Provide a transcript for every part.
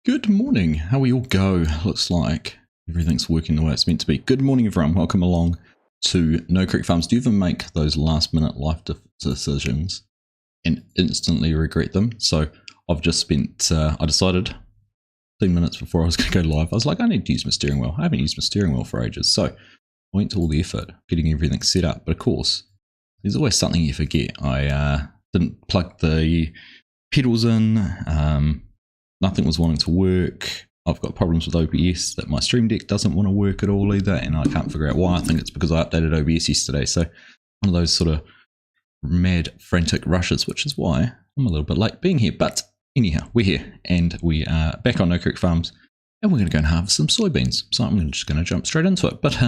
Good morning. How we all go? Looks like everything's working the way it's meant to be. Good morning, everyone. Welcome along to No Creek Farms. Do you ever make those last-minute life decisions and instantly regret them? So I've just spent, I decided 10 minutes before I was going to go live, I was like, I need to use my steering wheel. I haven't used my steering wheel for ages. So I went to all the effort getting everything set up. But of course, there's always something you forget. I didn't plug the pedals in. Nothing was wanting to work. I've got problems with OBS that my Stream Deck doesn't want to work at all either, and I can't figure out why. I think it's because I updated OBS yesterday. So one of those sort of mad, frantic rushes, which is why I'm a little bit late being here. But anyhow, we're here, and we are back on No Creek Farms, and we're going to go and harvest some soybeans. So I'm just going to jump straight into it. But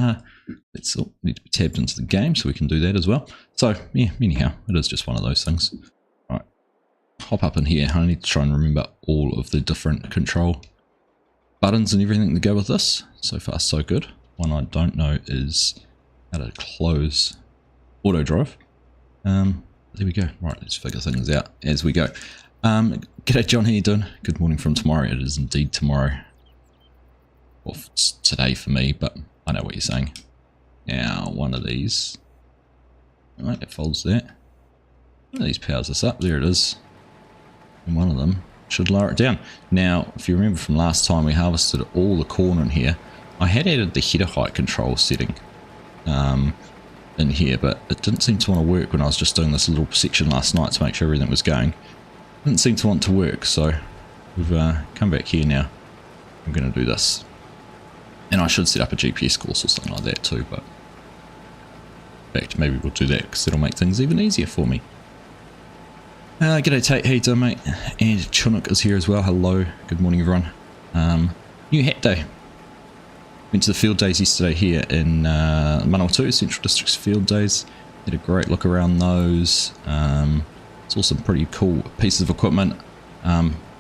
let's all need to be tabbed into the game, so we can do that as well. So yeah, anyhow, it is just one of those things. Hop up in here. I need to try and remember all of the different control buttons and everything to go with this. So far so good. One I don't know is how to close auto drive. There we go. Right, let's figure things out as we go. G'day John, how you doing? Good morning from tomorrow. It is indeed tomorrow. Well, it's today for me, but I know what you're saying. Now, one of these. Alright, it folds that. One of these powers this up. There it is. And one of them should lower it down. Now, if you remember from last time, we harvested all the corn in here. I had added the header height control setting in here, but it didn't seem to want to work when I was just doing this little section last night to make sure everything was going. It didn't seem to want to work, so we've come back here now. I'm going to do this. And I should set up a GPS course or something like that too, but in fact, maybe we'll do that because it'll make things even easier for me. G'day Tate, how you doing mate? And Chinook is here as well. Hello, good morning everyone. New hat day. Went to the field days yesterday here in Manawatu, Central District's field days. Had a great look around those. Saw some pretty cool pieces of equipment.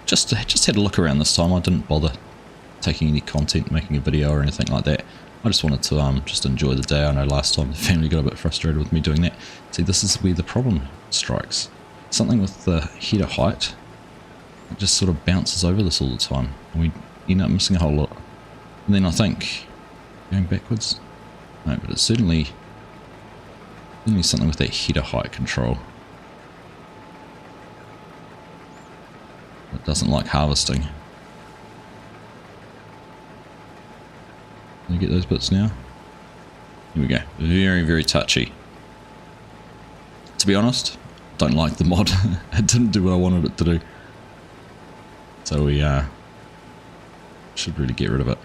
Just had a look around this time. I didn't bother taking any content, making a video or anything like that. I just wanted to just enjoy the day. I know last time the family got a bit frustrated with me doing that. See, this is where the problem strikes. Something with the header height, it just sort of bounces over this all the time, and we end up missing a whole lot. And then I think going backwards, no, but it's certainly something with that header height control. It doesn't like harvesting. Can you get those bits now? Here we go. Very, very touchy. To be honest, don't like the mod. It didn't do what I wanted it to do. So we should really get rid of it.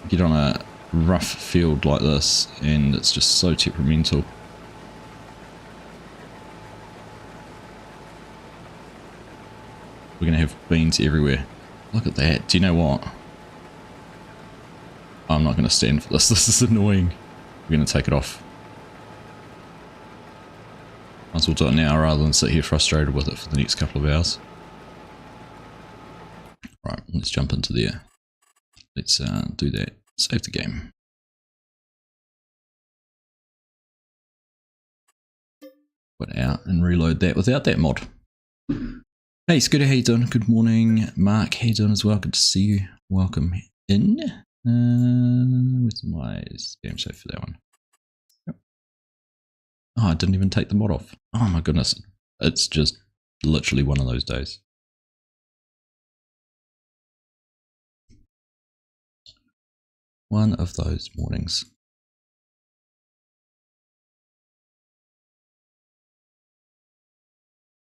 Get on a rough field like this and it's just so temperamental. We're going to have beans everywhere. Look at that. Do you know what? I'm not going to stand for this. This is annoying. We're going to take it off. Might as well do it now rather than sit here frustrated with it for the next couple of hours. Right, let's jump into there. Let's do that. Save the game. Put out and reload that without that mod. Hey Scooter, how you doing? Good morning. Mark, how you doing as well? Good to see you. Welcome in. Where's my game save for that one? Yep. Oh, I didn't even take the mod off. Oh my goodness. It's just literally one of those days. One of those mornings.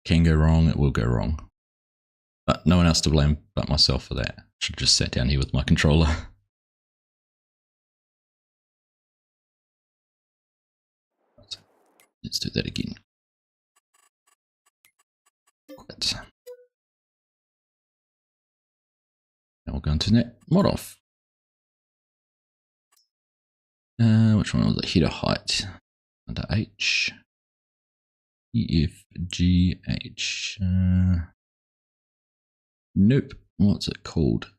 Can go wrong, it will go wrong. But no one else to blame but myself for that. Should have just sat down here with my controller. Let's do that again. Quit. Now we'll go into that mod off. Which one was it? Header height. Under H. E, F, G, H. Nope. What's it called?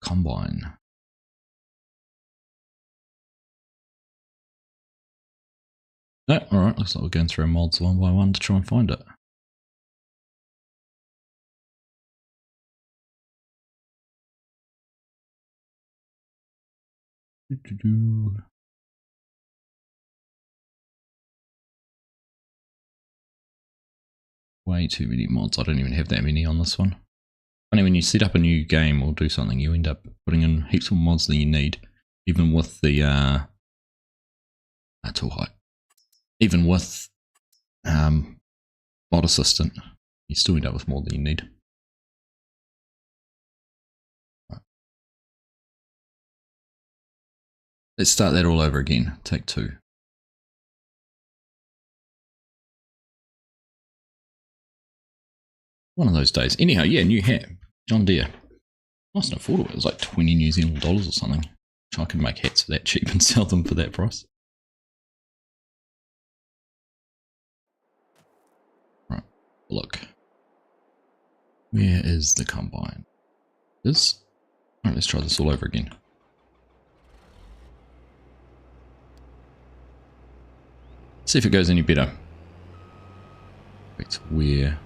Combine. No, alright, looks like we're going through our mods one by one to try and find it. Way too many mods. I don't even have that many on this one. Funny, when you set up a new game or do something, you end up putting in heaps more mods than you need, even with the tool height. Even with mod assistant, you still end up with more than you need. Right. Let's start that all over again. Take 2. One of those days. Anyhow, yeah, new hat. John Deere. Nice and affordable. It was like 20 New Zealand dollars or something. I could make hats for that cheap and sell them for that price. Right, look. Where is the combine? This? Alright, let's try this all over again. See if it goes any better. Back to where?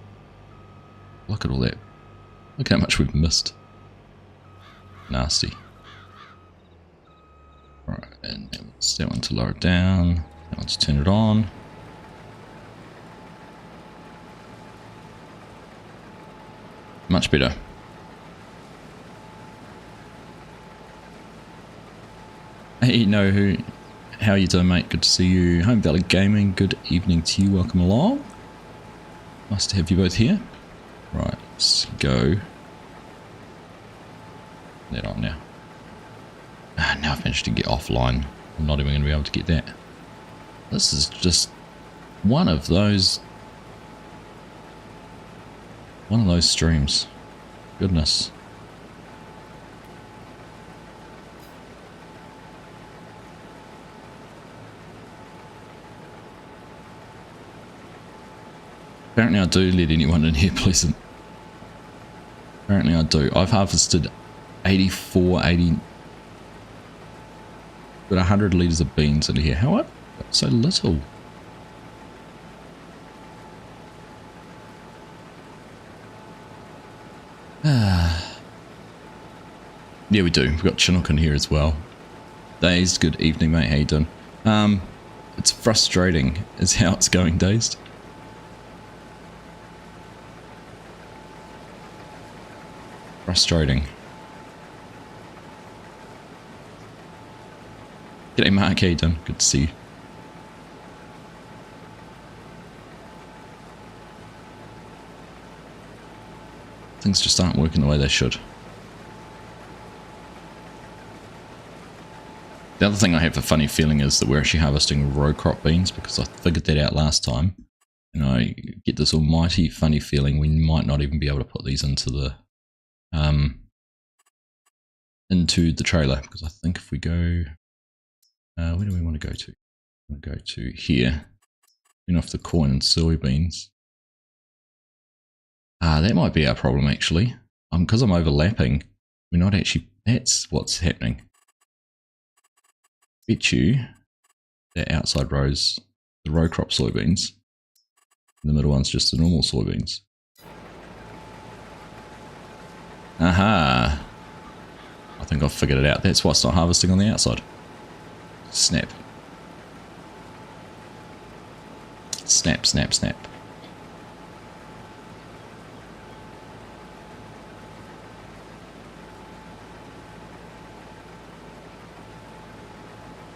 Look at all that. Look how much we've missed. Nasty. Right, and that one to lower it down. That one to turn it on. Much better. Hey, how you doing, mate? Good to see you. Home Valley Gaming, good evening to you. Welcome along. Nice to have you both here. Right, let's go. That on now. Now I've managed to get offline. I'm not even going to be able to get that. This is just one of those streams. Goodness. Apparently I do let anyone in here, please. Apparently I do. I've harvested 80, got 100 litres of beans in here. How have I got so little? Yeah, we do. We've got Chinook in here as well. Dazed, good evening, mate. How you doing? It's frustrating is how it's going, Dazed. Frustrating. G'day, Mark. How you doing? Good to see you. Things just aren't working the way they should. The other thing I have a funny feeling is that we're actually harvesting RowCrop beans, because I figured that out last time. And I get this almighty funny feeling we might not even be able to put these into the trailer, because I think if we go, where do we want to go to? I'm going to go to here, turn off the corn and soybeans. That might be our problem actually. Because I'm overlapping, we're not actually, that's what's happening. Bet you that outside row's the RowCrop soybeans, and the middle one's just the normal soybeans. Aha! I think I've figured it out. That's why it's not harvesting on the outside. Snap. Snap, snap, snap.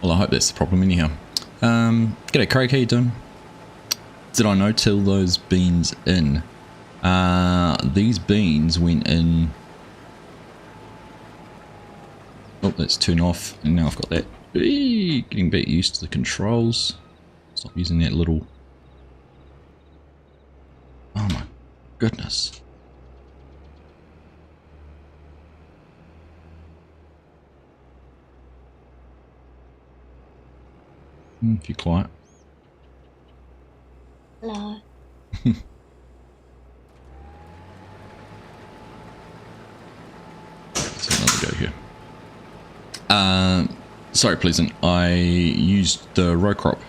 Well, I hope that's the problem anyhow. G'day Craig, how you doing? Did I no-till those beans in? These beans went in... Oh, let's turn off, and now I've got that. Getting back used to the controls. Stop using that little... Oh my goodness. If you're quiet. Hello. Let's have another go here. Sorry, Pleasant. I used the RowCrop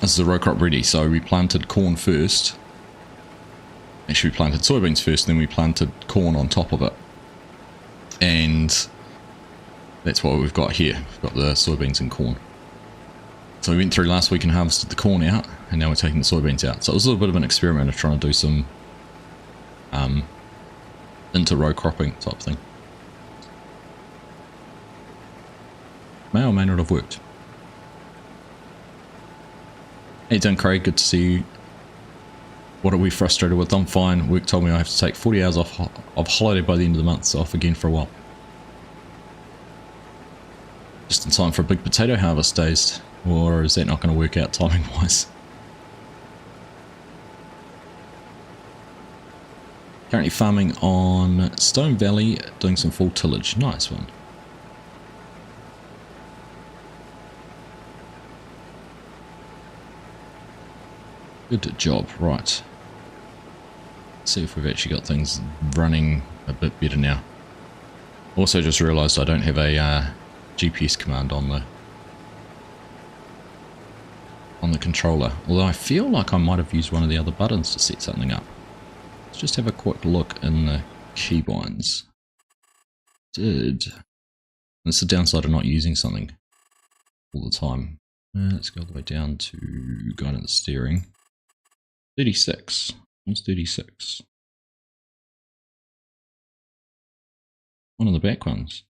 This is a row crop ready, so we planted corn first. Actually, we planted soybeans first, then we planted corn on top of it. And that's what we've got here. We've got the soybeans and corn. So we went through last week and harvested the corn out, and now we're taking the soybeans out. So it was a little bit of an experiment of trying to do some inter-row cropping type thing. May or may not have worked. Hey, done, Craig. Good to see you. What are we frustrated with? I'm fine. Work told me I have to take 40 hours off of holiday by the end of the month, so off again for a while. Just in time for a big potato harvest days, or is that not going to work out timing-wise? Currently farming on Stone Valley, doing some full tillage. Nice one. Good job. Right. Let's see if we've actually got things running a bit better now. Also just realised I don't have a GPS command on the controller. Although I feel like I might have used one of the other buttons to set something up. Let's just have a quick look in the keybinds. That's the downside of not using something all the time. Let's go all the way down to guide the steering. 36. What's 36? One of the back ones.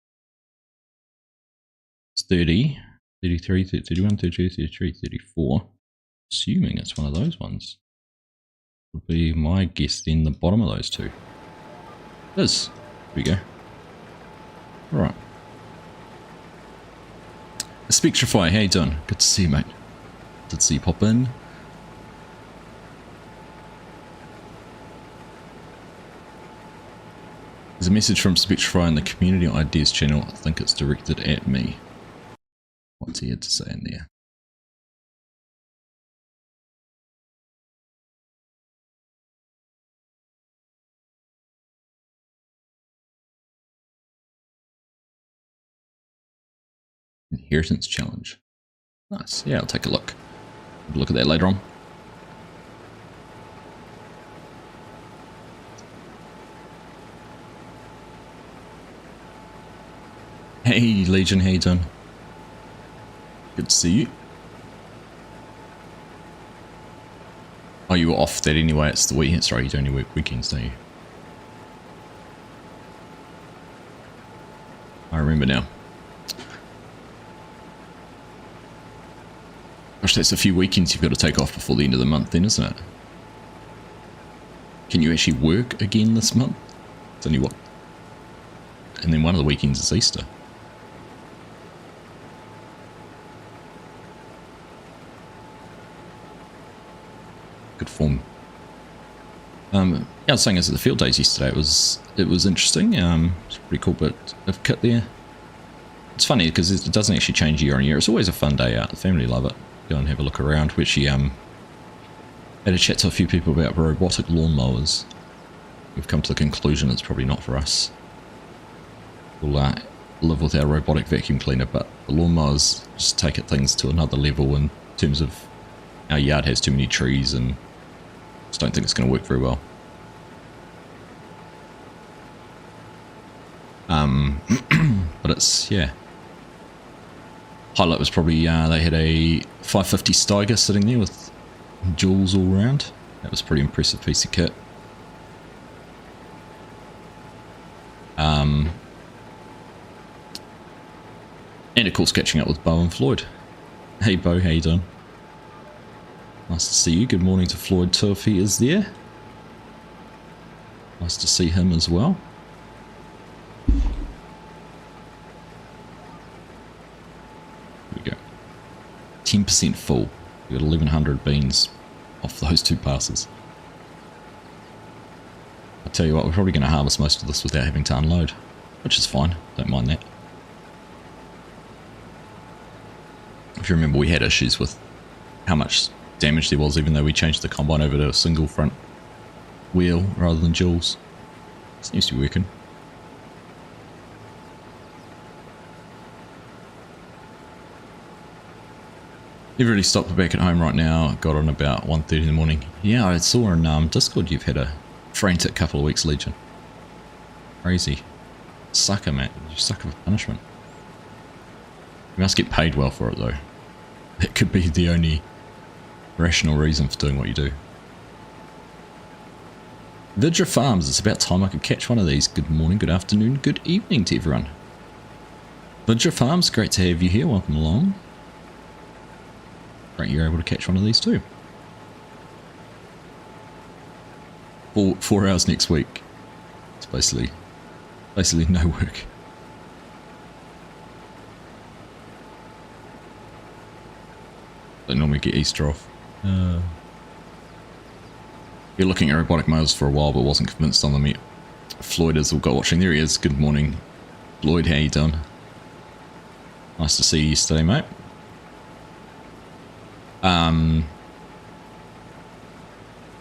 It's 30, 33, 31, 32, 33, 34. Assuming it's one of those ones. Would be my guess then the bottom of those two. It is. Here we go. Alright. Spectrify, how you doing? Good to see you, mate. Good to see you pop in. There's a message from Spectrify in the Community Ideas channel. I think it's directed at me. What's he had to say in there? Inheritance challenge. Nice. Yeah, I'll take a look. Have a look at that later on. Hey Legion, how you doing? Good to see you. Oh, you were off that anyway, it's the weekend. Sorry, you only work weekends, don't you? I remember now. Gosh, that's a few weekends you've got to take off before the end of the month then, isn't it? Can you actually work again this month? It's only what? And then one of the weekends is Easter. Good form. Yeah, I was saying as at the field days yesterday, it was interesting. It's pretty cool bit of kit there. It's funny because it doesn't actually change year on year. It's always a fun day out. The family love it. Go and have a look around. We actually had a chat to a few people about robotic lawnmowers. We've come to the conclusion it's probably not for us. We'll live with our robotic vacuum cleaner, but the lawnmowers just take things to another level in terms of our yard has too many trees and just don't think it's going to work very well. But it's, yeah. Highlight was probably they had a 550 Steiger sitting there with jewels all around. That was a pretty impressive piece of kit. And of course catching up with Bo and Floyd. Hey Bo, how you doing? Nice to see you. Good morning to Floyd too if he is there. Nice to see him as well. Here we go. 10% full. We got 1100 beans off those two passes. I tell you what, we're probably going to harvest most of this without having to unload, which is fine. Don't mind that. If you remember, we had issues with how much damage there was, even though we changed the combine over to a single front wheel rather than duals. Seems to be working. Never really stopped back at home right now. Got on about 1:30 in the morning. Yeah, I saw on Discord you've had a frantic couple of weeks, Legion. Crazy. Sucker, mate. You sucker for punishment. You must get paid well for it, though. That could be the only rational reason for doing what you do. Vidra Farms, it's about time I could catch one of these. Good morning, good afternoon, good evening to everyone. Vidra Farms, great to have you here. Welcome along. Great you're able to catch one of these too. 4 hours next week. It's basically no work. They normally get Easter off. You're looking at robotic males for a while, but wasn't convinced on them yet. Floyd is all got watching. There he is. Good morning, Floyd. How you doing? Nice to see you yesterday, mate.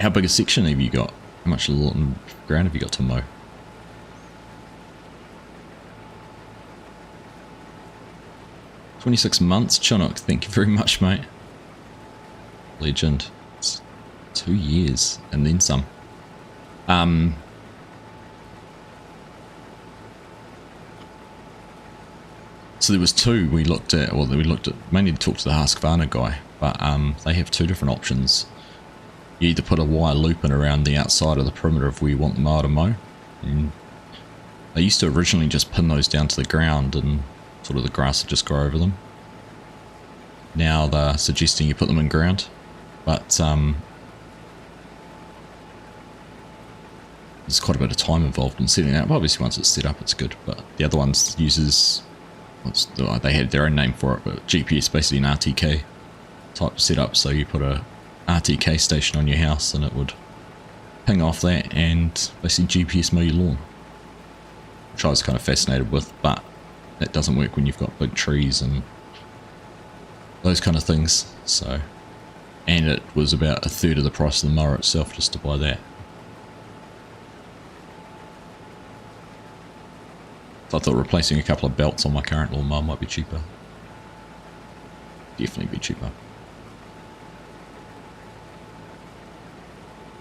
How big a section have you got? How much ground have you got to mow? "26 months, Chinook. Thank you very much, mate. Legend. It's 2 years and then some. So there was two we looked at. Well, we looked at mainly to talk to the Husqvarna guy, but they have two different options. You either put a wire loop in around the outside of the perimeter of where you want the mower to mow. And they used to originally just pin those down to the ground and sort of the grass would just grow over them. Now they're suggesting you put them in ground, but there's quite a bit of time involved in setting that up. Obviously once it's set up it's good, but the other ones uses, they had their own name for it, but GPS, basically an RTK type setup. So you put a RTK station on your house and it would ping off that and basically GPS mow your lawn, which I was kind of fascinated with, but that doesn't work when you've got big trees and those kind of things. So, and it was about a third of the price of the mower itself just to buy that. So I thought replacing a couple of belts on my current lawnmower might be cheaper. Definitely be cheaper.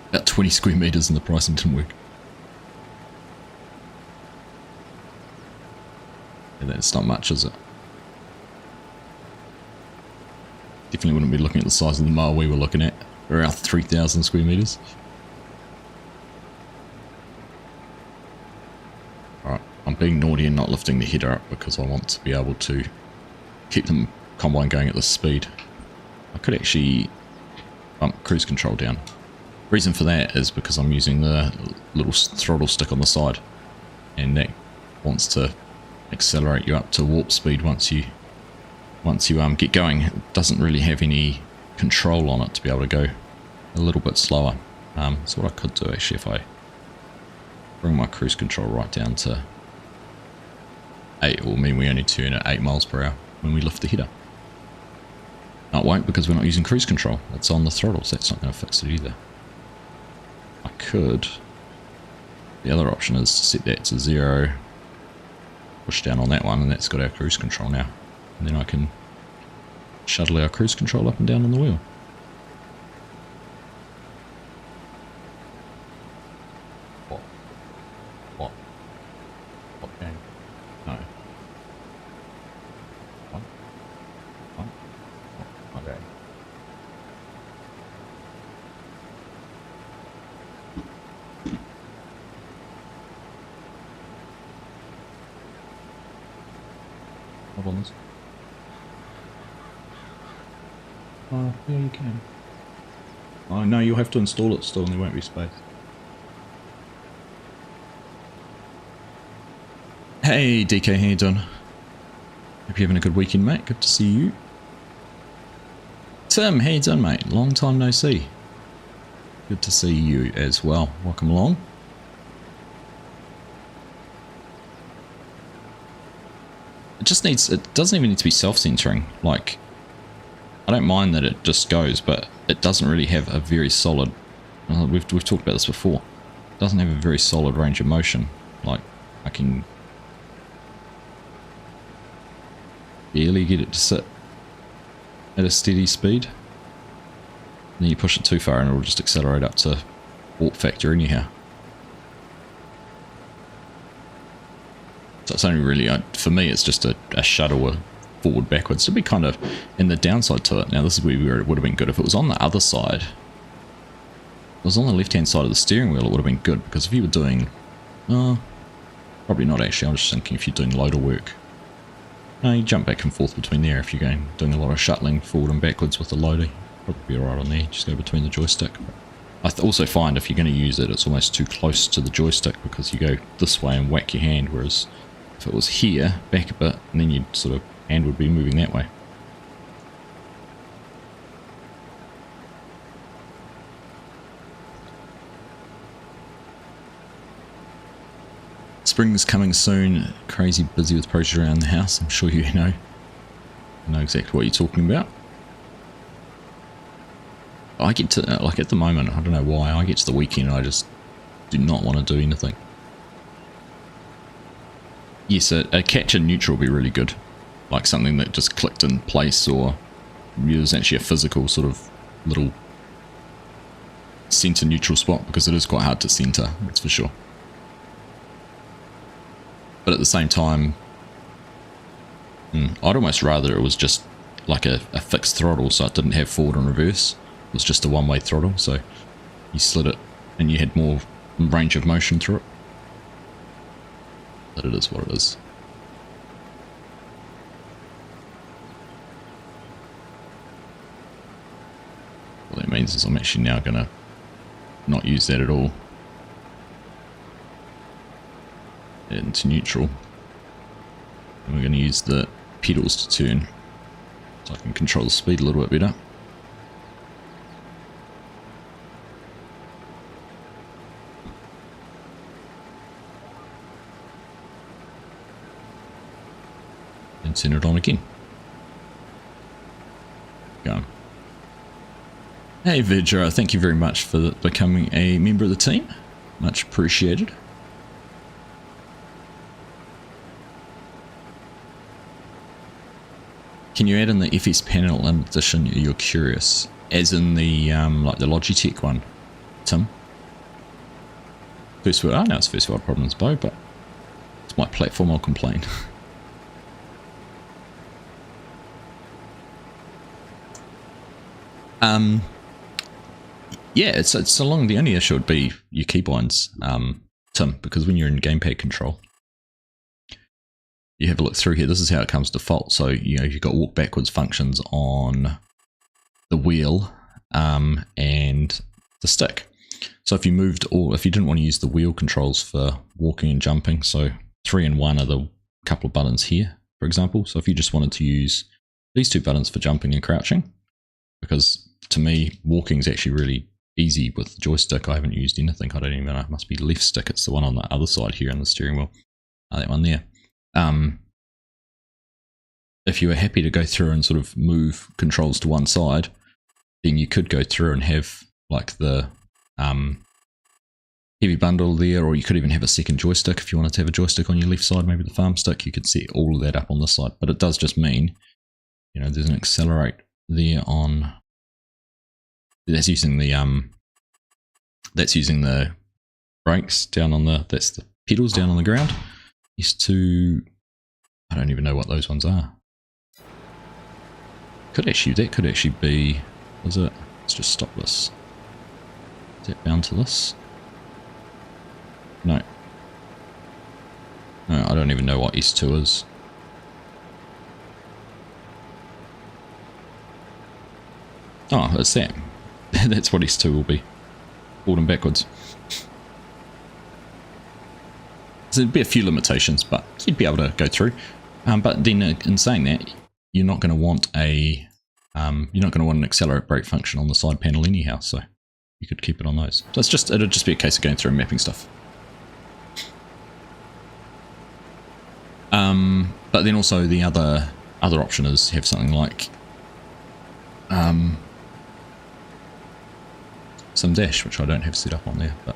About 20 square meters and the pricing didn't work. And that's not much, is it? Definitely wouldn't be looking at the size of the mower we were looking at. Around 3,000 square meters. Alright, I'm being naughty and not lifting the header up because I want to be able to keep the combine going at this speed. I could actually bump cruise control down. Reason for that is because I'm using the little throttle stick on the side, and that wants to accelerate you up to warp speed once you get going. It doesn't really have any control on it to be able to go a little bit slower. So what I could do actually, if I bring my cruise control right down to 8, it will mean we only turn at 8 miles per hour when we lift the header. No, it won't, because we're not using cruise control. It's on the throttle, so that's not going to fix it either. I could. The other option is to set that to 0, push down on that one, and that's got our cruise control now. And then I can shuttle our cruise control up and down on the wheel. What game? No. What? Okay. Hold on this. Yeah, you can. Oh no, you'll have to install it still and there won't be space. Hey DK, how you doing? Hope you're having a good weekend, mate. Good to see you. Tim, how you doing, mate? Long time no see. Good to see you as well. Welcome along. It doesn't even need to be self-centering. Like, I don't mind that it just goes, but it doesn't really have a very solid, we've talked about this before, it doesn't have a very solid range of motion. Like, I can barely get it to sit. at a steady speed. And then you push it too far and it'll just accelerate up to warp factor anyhow. So it's only really, for me, it's just a shuttle forward backwards. It'd be kind of, in the downside to it, now this is where it would have been good. If it was on the other side, if it was on the left hand side of the steering wheel, it would have been good. Because if you were doing, probably not actually, I'm just thinking if you're doing loader work. No, you jump back and forth between there if you're doing a lot of shuttling forward and backwards with the loader. Probably be alright on there, just go between the joystick. I also find if you're going to use it, it's almost too close to the joystick because you go this way and whack your hand, whereas if it was here, back a bit, and then you'd sort of, hand would be moving that way. Spring's coming soon, crazy busy with projects around the house, I'm sure you know exactly what you're talking about. I get to, like at the moment, I don't know why, I get to the weekend and I just do not want to do anything. Yes, a catch in neutral would be really good. Like something that just clicked in place, or it was actually a physical sort of little center neutral spot, because it is quite hard to center, that's for sure. But at the same time, I'd almost rather it was just like a fixed throttle, so it didn't have forward and reverse. It was just a one-way throttle, so you slid it and you had more range of motion through it. But it is what it is. What that means is I'm actually now going to not use that at all. Into neutral. And we're going to use the pedals to turn, so I can control the speed a little bit better. And turn it on again. Go. Hey Vidra, thank you very much for becoming a member of the team. Much appreciated. Can you add in the FS panel in addition? You're curious, as in the like the Logitech one, Tim. First world. I know it's first world problems, Bo, but it's my platform. I'll complain. Yeah, it's along. The only issue would be your keybinds, Tim, because when you're in gamepad control, you have a look through here. This is how it comes default. So you've got walk backwards functions on the wheel and the stick. So if you moved, or if you didn't want to use the wheel controls for walking and jumping, so 3 and 1 are the couple of buttons here, for example. So if you just wanted to use these two buttons for jumping and crouching, because to me walking is actually really easy with the joystick. I haven't used anything. I don't even know. It must be left stick. It's the one on the other side here on the steering wheel. That one there. If you were happy to go through and sort of move controls to one side, then you could go through and have like the heavy bundle there, or you could even have a second joystick if you wanted to have a joystick on your left side, maybe the farm stick. You could set all of that up on this side, but it does just mean, there's an accelerate there on. That's using the brakes down on the. That's the pedals down on the ground. These two, I don't even know what those ones are. That could actually be. Was it? Let's just stop this. Is that bound to this? No. No, I don't even know what S2 is. Oh, that's that. That's what S2 will be. Forward and backwards. So there'd be a few limitations, but you'd be able to go through. But then in saying that, you're not going to want an accelerate brake function on the side panel anyhow, so you could keep it on those. So it'll just be a case of going through and mapping stuff. But then also the other option is have something like some dash, which I don't have set up on there, but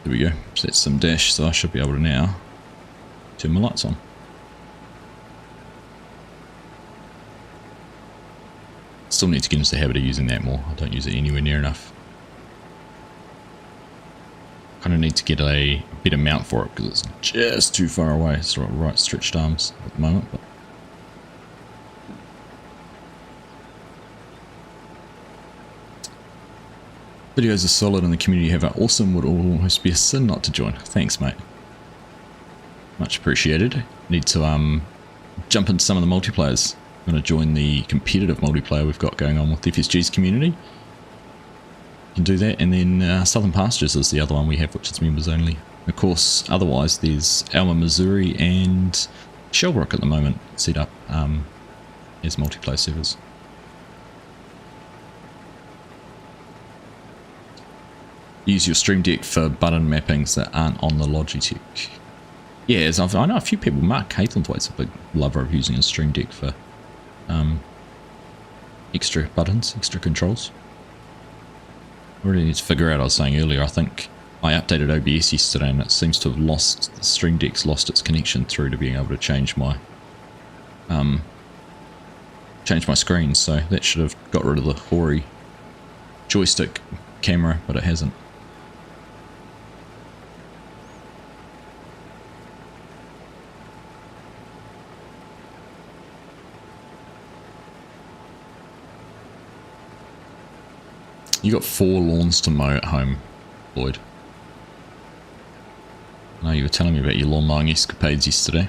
there we go. So that's some dash, so I should be able to now turn my lights on. Still need to get into the habit of using that more. I don't use it anywhere near enough. Kind of need to get a better mount for it because it's just too far away. It's right stretched arms at the moment. But videos are solid and the community have an awesome, would almost be a sin not to join. Thanks, mate. Much appreciated. Need to jump into some of the multiplayers. I'm going to join the competitive multiplayer we've got going on with FSG's community. You can do that, and then Southern Pastures is the other one we have, which is members only. Of course, otherwise there's Alma, Missouri and Shellbrook at the moment set up as multiplayer servers. Use your Stream Deck for button mappings that aren't on the Logitech. Yeah, as I know a few people. Mark Caitlinthwaite's a big lover of using a Stream Deck for extra buttons, extra controls. I really need to figure out, I was saying earlier, I think I updated OBS yesterday and it seems to have lost, the Stream Deck's lost its connection through to being able to change my screen, so that should have got rid of the hoary joystick camera, but it hasn't. You got 4 lawns to mow at home, Lloyd. I know you were telling me about your lawn mowing escapades yesterday.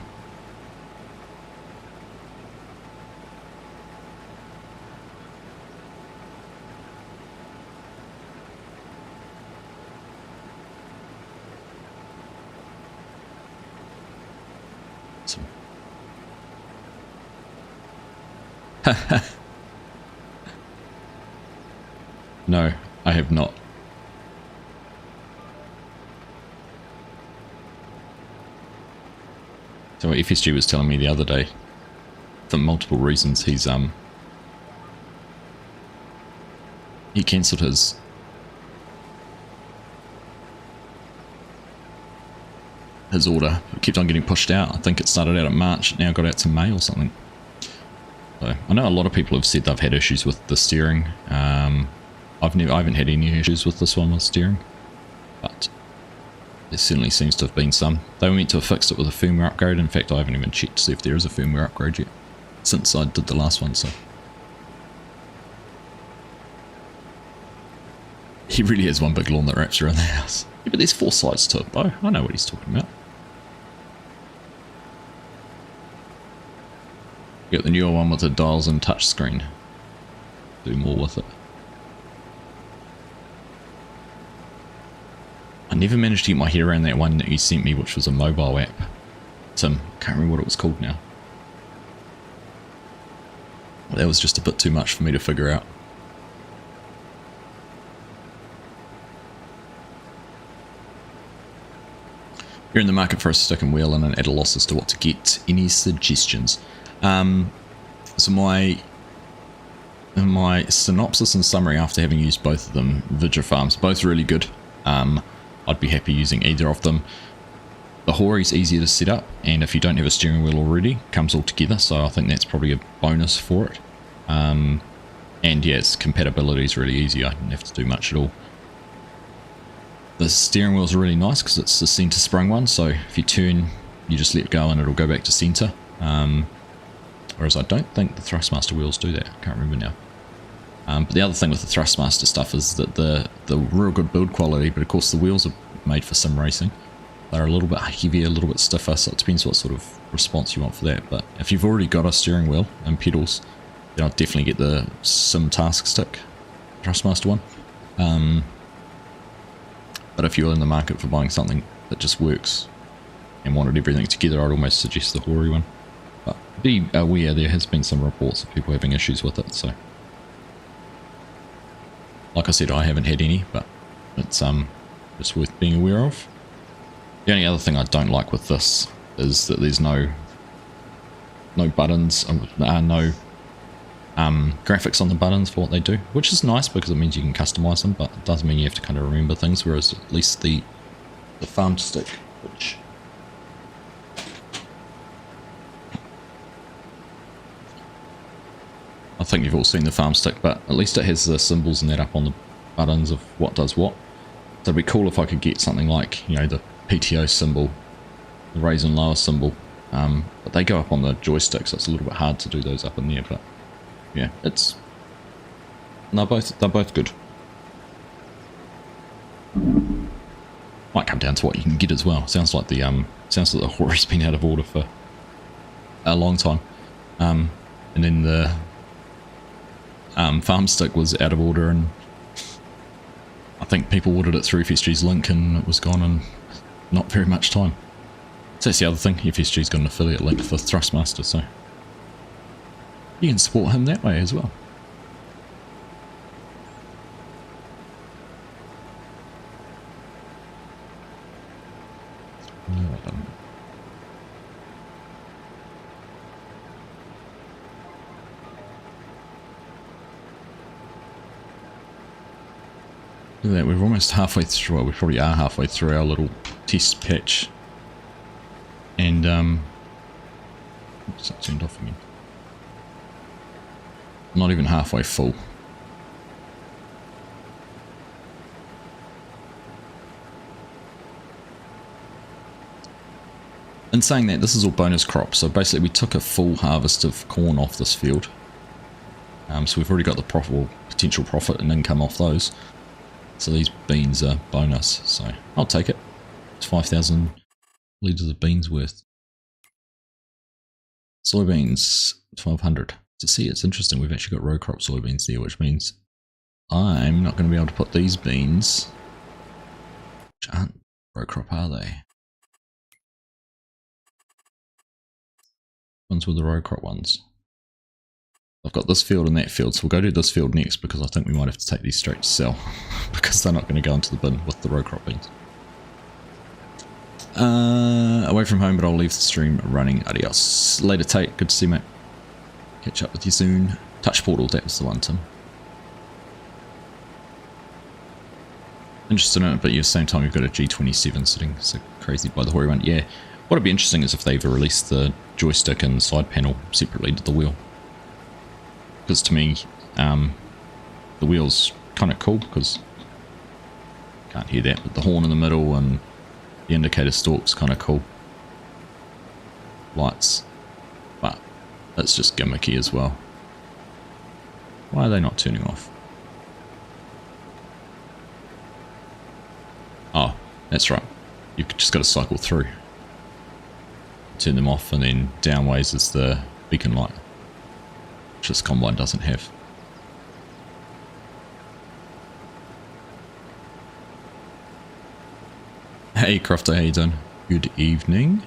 No, I have not. So what FSG was telling me the other day, for multiple reasons, he cancelled his order. It kept on getting pushed out. I think it started out in March, now got out to May or something. So I know a lot of people have said they've had issues with the steering. I haven't had any issues with this one with steering, but there certainly seems to have been some. They were meant to have fixed it with a firmware upgrade. In fact, I haven't even checked to see if there is a firmware upgrade yet since I did the last one. So he really has one big lawn that wraps around the house. Yeah, but there's 4 sides to it though. I know what he's talking about. You got the newer one with the dials and touchscreen. Do more with it. I never managed to get my head around that one that you sent me, which was a mobile app. Tim, can't remember what it was called now. Well, that was just a bit too much for me to figure out. You're in the market for a stick and wheel and at a loss as to what to get. Any suggestions? So my synopsis and summary after having used both of them, Vidra Farms, both really good. I'd be happy using either of them. The Hori's easier to set up, and if you don't have a steering wheel already, it comes all together, so I think that's probably a bonus for it. And yeah, its compatibility is really easy. I didn't have to do much at all. The steering wheels are really nice because it's the centre sprung one, so if you turn, you just let go and it'll go back to centre. Whereas I don't think the Thrustmaster wheels do that. I can't remember now. But the other thing with the Thrustmaster stuff is that the real good build quality, but of course the wheels are made for sim racing. They're a little bit heavier, a little bit stiffer, so it depends what sort of response you want for that. But if you've already got a steering wheel and pedals, then I'll definitely get the sim task stick Thrustmaster one. But if you're in the market for buying something that just works and wanted everything together, I'd almost suggest the Hori one. But be aware, there has been some reports of people having issues with it, so... Like I said, I haven't had any, but it's just worth being aware of. The only other thing I don't like with this is that there's no buttons, no graphics on the buttons for what they do, which is nice because it means you can customize them, but it does mean you have to kind of remember things, whereas at least the farm stick, which I think you've all seen the farm stick, but at least it has the symbols and that up on the buttons of what does what. So it'd be cool if I could get something like, you know, the PTO symbol, the raise and lower symbol, but they go up on the joystick, so it's a little bit hard to do those up in there. But yeah, they're both good. Might come down to what you can get as well. Sounds like the Hori's been out of order for a long time, and then the farm stick was out of order, and I think people ordered it through FSG's link and it was gone in not very much time. So that's the other thing, FSG's got an affiliate link for Thrustmaster, so you can support him that way as well. Look at that, we're almost halfway through, well, we probably are halfway through our little test patch. And, oops, that turned off again. Not even halfway full. In saying that, this is all bonus crops, so basically we took a full harvest of corn off this field. So we've already got the potential profit and income off those. So these beans are bonus, so I'll take it. It's 5,000 litres of beans worth. Soybeans, 1,200. So see, it's interesting, we've actually got RowCrop soybeans there, which means I'm not going to be able to put these beans, which aren't RowCrop, are they? Ones with the RowCrop ones. I've got this field and that field, so we'll go do this field next because I think we might have to take these straight to sell because they're not going to go into the bin with the RowCrop beans. Away from home, but I'll leave the stream running. Adios. Later, Tate. Good to see you, mate. Catch up with you soon. Touch Portal, that was the one, Tim. Interested in it, but at the same time, you've got a G27 sitting so crazy by the Hori one. Yeah, what would be interesting is if they've released the joystick and side panel separately to the wheel. Because to me, the wheel's kind of cool because can't hear that, but the horn in the middle and the indicator stalk's kind of cool. Lights, but it's just gimmicky as well. Why are they not turning off? Oh, that's right. You've just got to cycle through. Turn them off, and then downways is the beacon light, which this combine doesn't have. Hey Crofter, how you doing? Good evening.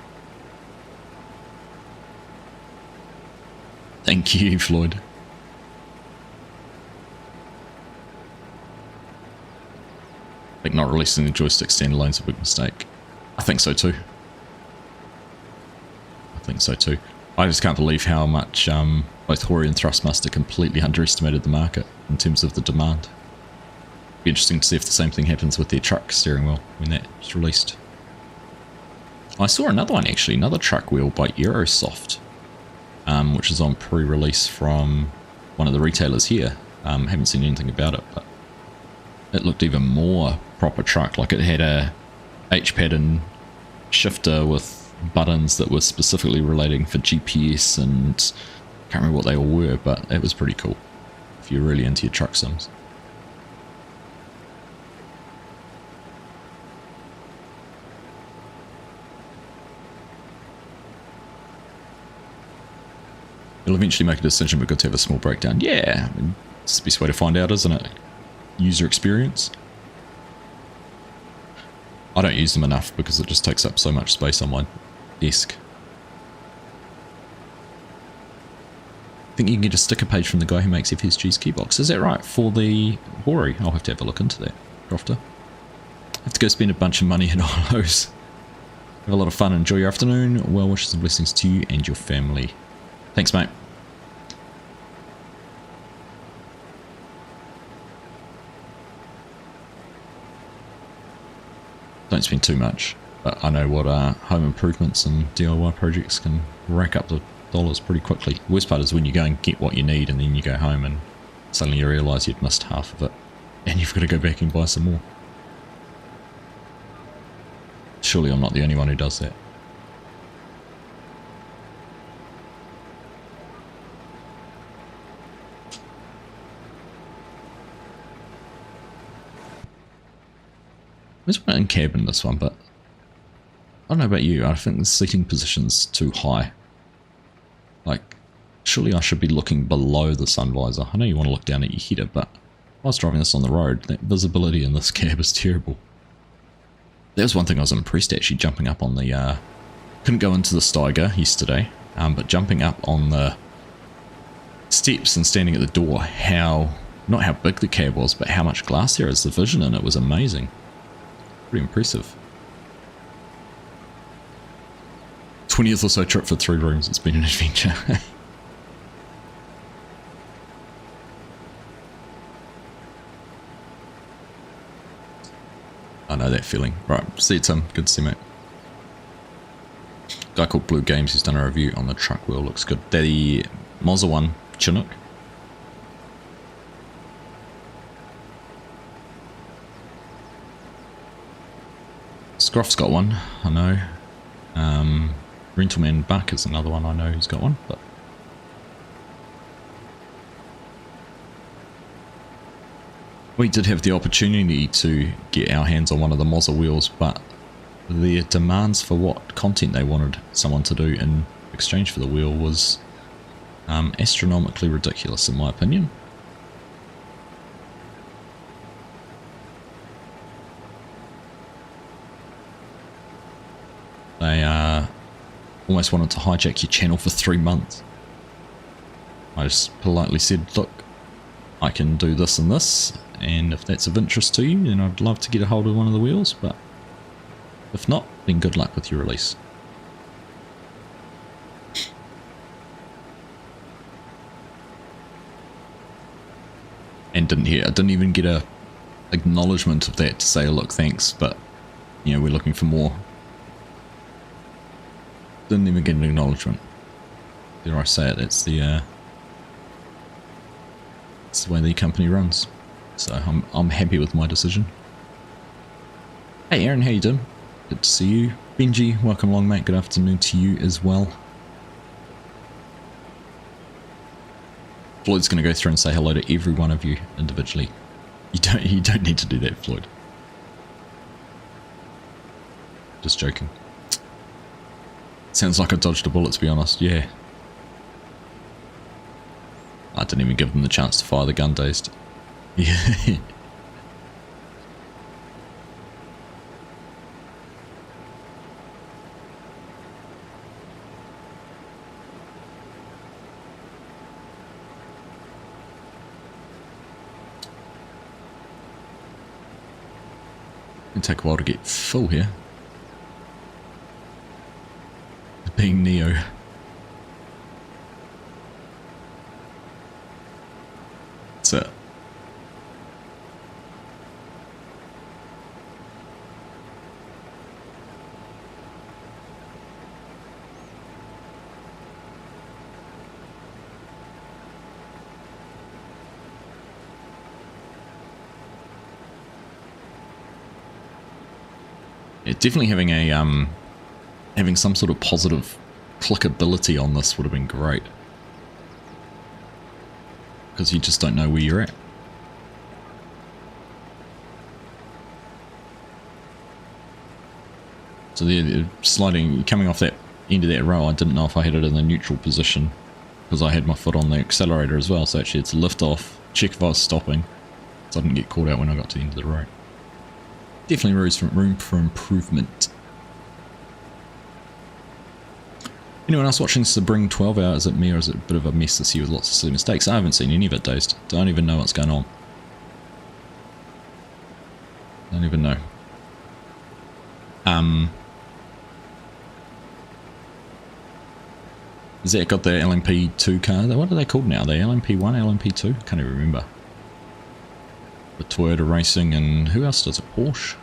Thank you, Floyd. I think not releasing the joystick standalone is a big mistake. I think so too. I just can't believe how much both Hori and Thrustmaster completely underestimated the market in terms of the demand. Be interesting to see if the same thing happens with their truck steering wheel when that's released. I saw another one actually, another truck wheel by Aerosoft, which is on pre-release from one of the retailers here. Haven't seen anything about it, but it looked even more proper truck. Like it had a H-pad and shifter with buttons that were specifically relating for GPS, and I can't remember what they all were, but it was pretty cool if you're really into your truck sims. You'll eventually make a decision, but good to have a small breakdown. Yeah, I mean, it's the best way to find out, isn't it? User experience. I don't use them enough because it just takes up so much space on my desk. I think you can get a sticker page from the guy who makes FSG's keybox. Is that right? For the Hori? I'll have to have a look into that, Crofter. Have to go spend a bunch of money in Olos. Have a lot of fun. Enjoy your afternoon. Well wishes and blessings to you and your family. Thanks, mate. Don't spend too much, but I know what home improvements and DIY projects can rack up the dollars pretty quickly. The worst part is when you go and get what you need and then you go home and suddenly you realise you'd missed half of it and you've got to go back and buy some more. Surely I'm not the only one who does that. There's one in cab in this one, but I don't know about you, I think the seating position's too high. Like, surely I should be looking below the sun visor. I know you want to look down at your header, but I was driving this on the road, that visibility in this cab is terrible. That was one thing I was impressed actually, jumping up on the, couldn't go into the Steiger yesterday, but jumping up on the steps and standing at the door, not how big the cab was, but how much glass there is, the vision in it was amazing. Pretty impressive. 20th or so trip for 3 rooms, it's been an adventure. I know that feeling. Right, see you Tim, good to see you mate. Guy called Blue Games who's done a review on the truck wheel, looks good. The Mazda 1 Chinook. Scruff's got one, I know. Rentalman Buck is another one I know who's got one, but we did have the opportunity to get our hands on one of the Mazda wheels, but their demands for what content they wanted someone to do in exchange for the wheel was astronomically ridiculous in my opinion. They almost wanted to hijack your channel for 3 months. I just politely said, look, I can do this and this, and if that's of interest to you, then I'd love to get a hold of one of the wheels, but if not, then good luck with your release. And I didn't even get a acknowledgement of that to say, look, thanks, but you know, we're looking for more. Didn't even get an acknowledgement. Dare I say it, that's the way the company runs. So I'm happy with my decision. Hey Aaron, how you doing? Good to see you. Benji, welcome along mate, good afternoon to you as well. Floyd's going to go through and say hello to every one of you individually. You don't need to do that, Floyd. Just joking. Sounds like I dodged a bullet, to be honest. Yeah. I didn't even give them the chance to fire the gun, dazed. Yeah. It'll take a while to get full here. Being Neo. That's it. Yeah, definitely having a having some sort of positive clickability on this would have been great, because you just don't know where you're at. So the sliding, coming off that end of that row, I didn't know if I had it in the neutral position because I had my foot on the accelerator as well, so actually it's lift off, check if I was stopping, so I didn't get caught out when I got to the end of the road. Definitely room for improvement. Anyone else watching Sebring 12 Hour? Is it me or is it a bit of a mess this year with lots of silly mistakes? I haven't seen any of it, Dazed. Don't even know what's going on. Don't even know. Has that got the LMP2 car? What are they called now? The LMP1, LMP2? I can't even remember. The Toyota Racing, and who else does it? Porsche?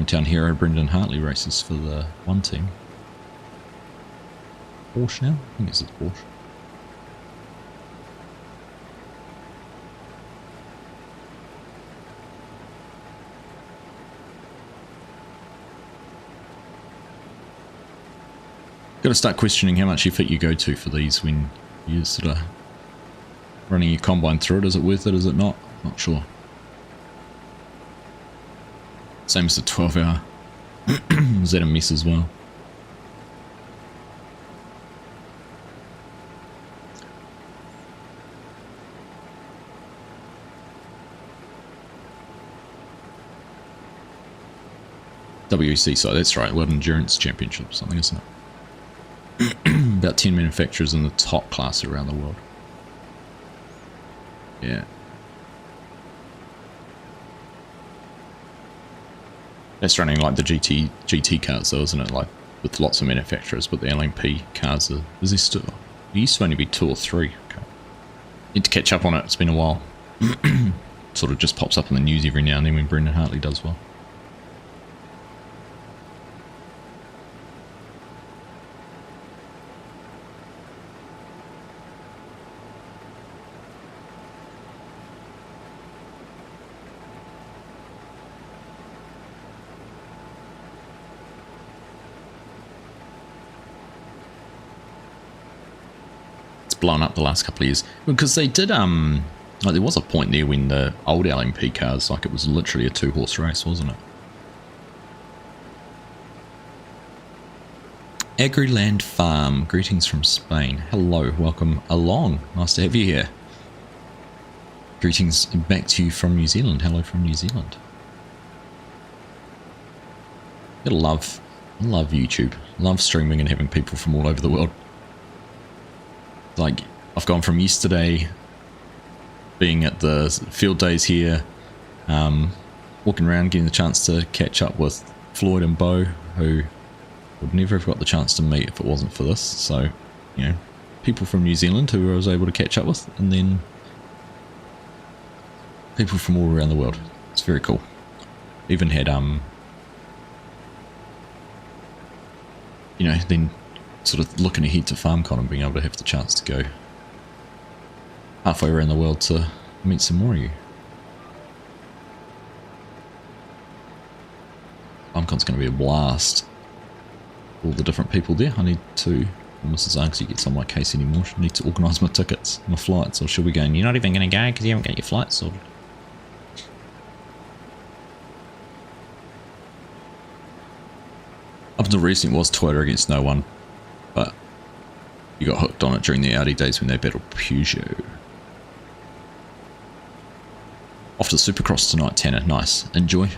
Hometown hero Brendan Hartley races for the one team. Porsche now? I think it's a Porsche. Got to start questioning how much effort you go to for these when you're sort of running your combine through it. Is it worth it? Is it not? Not sure. Same as the 12-hour. Is that a mess as well? WEC, so that's right, World Endurance Championship, something, isn't it? About 10 manufacturers in the top class around the world. Yeah. That's running like the GT cars though, isn't it? Like with lots of manufacturers, but the LMP cars are, is there still? There used to only be 2 or 3. Okay. Need to catch up on it, it's been a while. Sort of just pops up in the news every now and then when Brendan Hartley does well. Blown up the last couple of years because they did like there was a point there when the old LMP cars, like it was literally a 2-horse race, wasn't it? Agriland Farm, greetings from Spain. Hello, welcome along, nice to have you here. Greetings back to you from New Zealand. Hello from New Zealand. I love YouTube, love streaming and having people from all over the world. Like, I've gone from yesterday being at the field days here, walking around, getting the chance to catch up with Floyd and Bo, who would never have got the chance to meet if it wasn't for this. So, you know, people from New Zealand who I was able to catch up with, and then people from all around the world. It's very cool. Even had, you know, then sort of looking ahead to FarmCon and being able to have the chance to go halfway around the world to meet some more of you. FarmCon's going to be a blast. All the different people there. I need to, Mrs. Argsy gets on my case anymore. I need to organise my tickets, my flights, or she'll be going, you're not even going to go because you haven't got your flights sorted. Up until recently was Toyota against no one, but you got hooked on it during the Audi days when they battled Peugeot. Off to Supercross tonight, Tanner. Nice. Enjoy.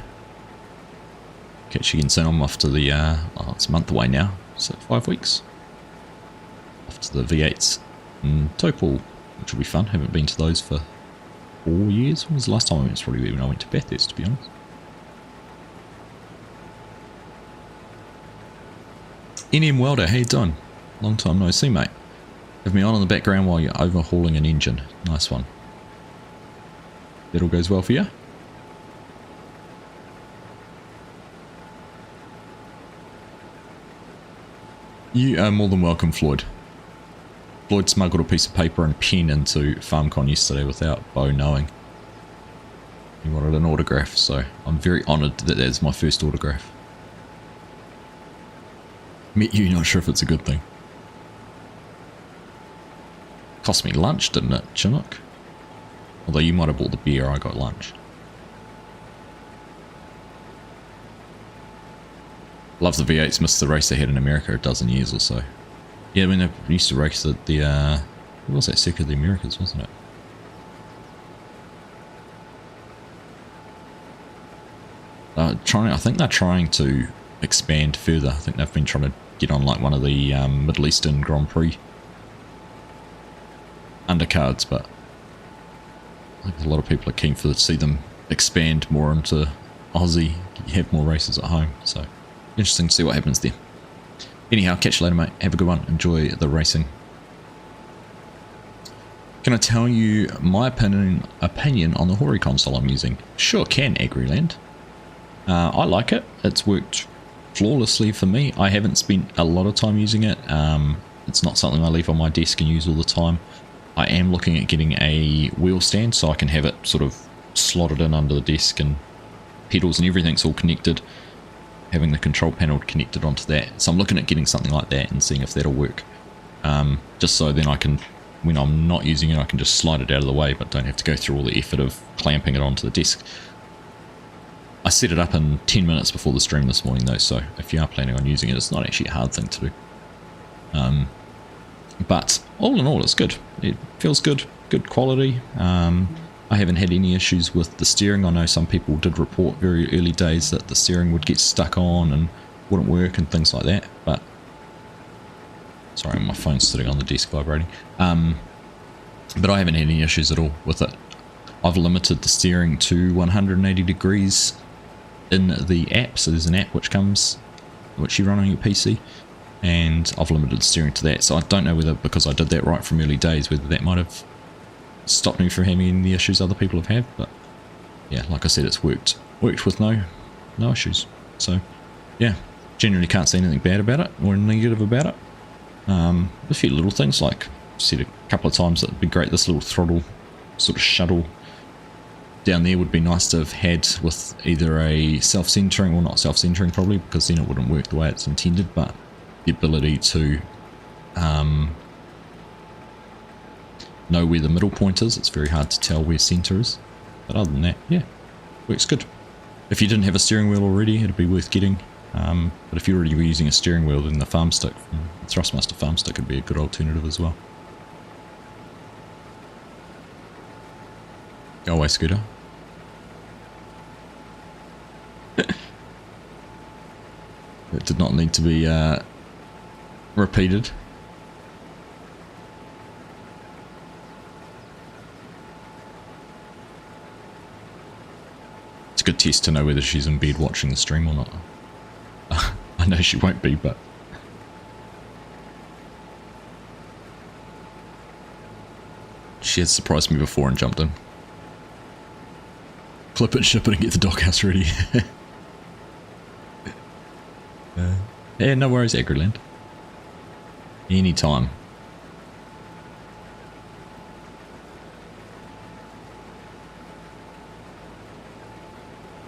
Catch you again soon. I'm off to the, oh, it's a month away now. So 5 weeks. Off to the V8s in Topol, which will be fun. Haven't been to those for 4 years. When was the last time I went? It's probably when I went to Bathurst, to be honest. NM Welder, how you doing? Long time no see, mate. Have me on in the background while you're overhauling an engine. Nice one. That all goes well for you? You are more than welcome, Floyd. Floyd smuggled a piece of paper and pen into FarmCon yesterday without Bo knowing. He wanted an autograph, so I'm very honoured that that's my first autograph. Met you, not sure if it's a good thing. Cost me lunch, didn't it, Chinook? Although you might have bought the beer, I got lunch. Love the V8s, missed the race they had in America a dozen years or so. Yeah, when they used to race at the, what was that, Circuit of the Americas, wasn't it? I think they're trying to expand further. I think they've been trying to get on like one of the Middle Eastern Grand Prix undercards, but I think a lot of people are keen to see them expand more into Aussie, have more races at home, so interesting to see what happens there. Anyhow, catch you later, mate. Have a good one. Enjoy the racing. Can I tell you my opinion on the Hori console I'm using? Sure can, Agriland. I like it. It's worked flawlessly for me. I haven't spent a lot of time using it. It's not something I leave on my desk and use all the time. I am looking at getting a wheel stand so I can have it sort of slotted in under the desk and pedals and everything's all connected. Having the control panel connected onto that. So I'm looking at getting something like that and seeing if that'll work. Just so then I can, when I'm not using it, I can just slide it out of the way but don't have to go through all the effort of clamping it onto the desk. I set it up in 10 minutes before the stream this morning though, so if you are planning on using it, it's not actually a hard thing to do. But all in all, it's good. It feels good, good quality. I haven't had any issues with the steering. I know some people did report very early days that the steering would get stuck on and wouldn't work and things like that, but sorry, my phone's sitting on the desk vibrating. But I haven't had any issues at all with it. I've limited the steering to 180 degrees in the app, so there's an app which you run on your PC, and I've limited the steering to that. So I don't know whether, because I did that right from early days, whether that might have stopped me from having any issues other people have had. But yeah, like I said, it's worked with no issues. So yeah, generally can't say anything bad about it or negative about it. A few little things, like I said a couple of times, that it'd be great, this little throttle sort of shuttle down there would be nice to have had with either a self-centering, or not self-centering probably, because then it wouldn't work the way it's intended, but the ability to know where the middle point is. It's very hard to tell where center is, but other than that, yeah, works good. If you didn't have a steering wheel already, it'd be worth getting, but if you already were using a steering wheel, then the farm stick, the Thrustmaster farm stick, would be a good alternative as well. Go away, Scooter. It did not need to be repeated. It's a good test to know whether she's in bed watching the stream or not. I know she won't be, but she has surprised me before and jumped in. Clip it, ship it, and get the doghouse ready. Yeah, no worries, Agriland. Anytime.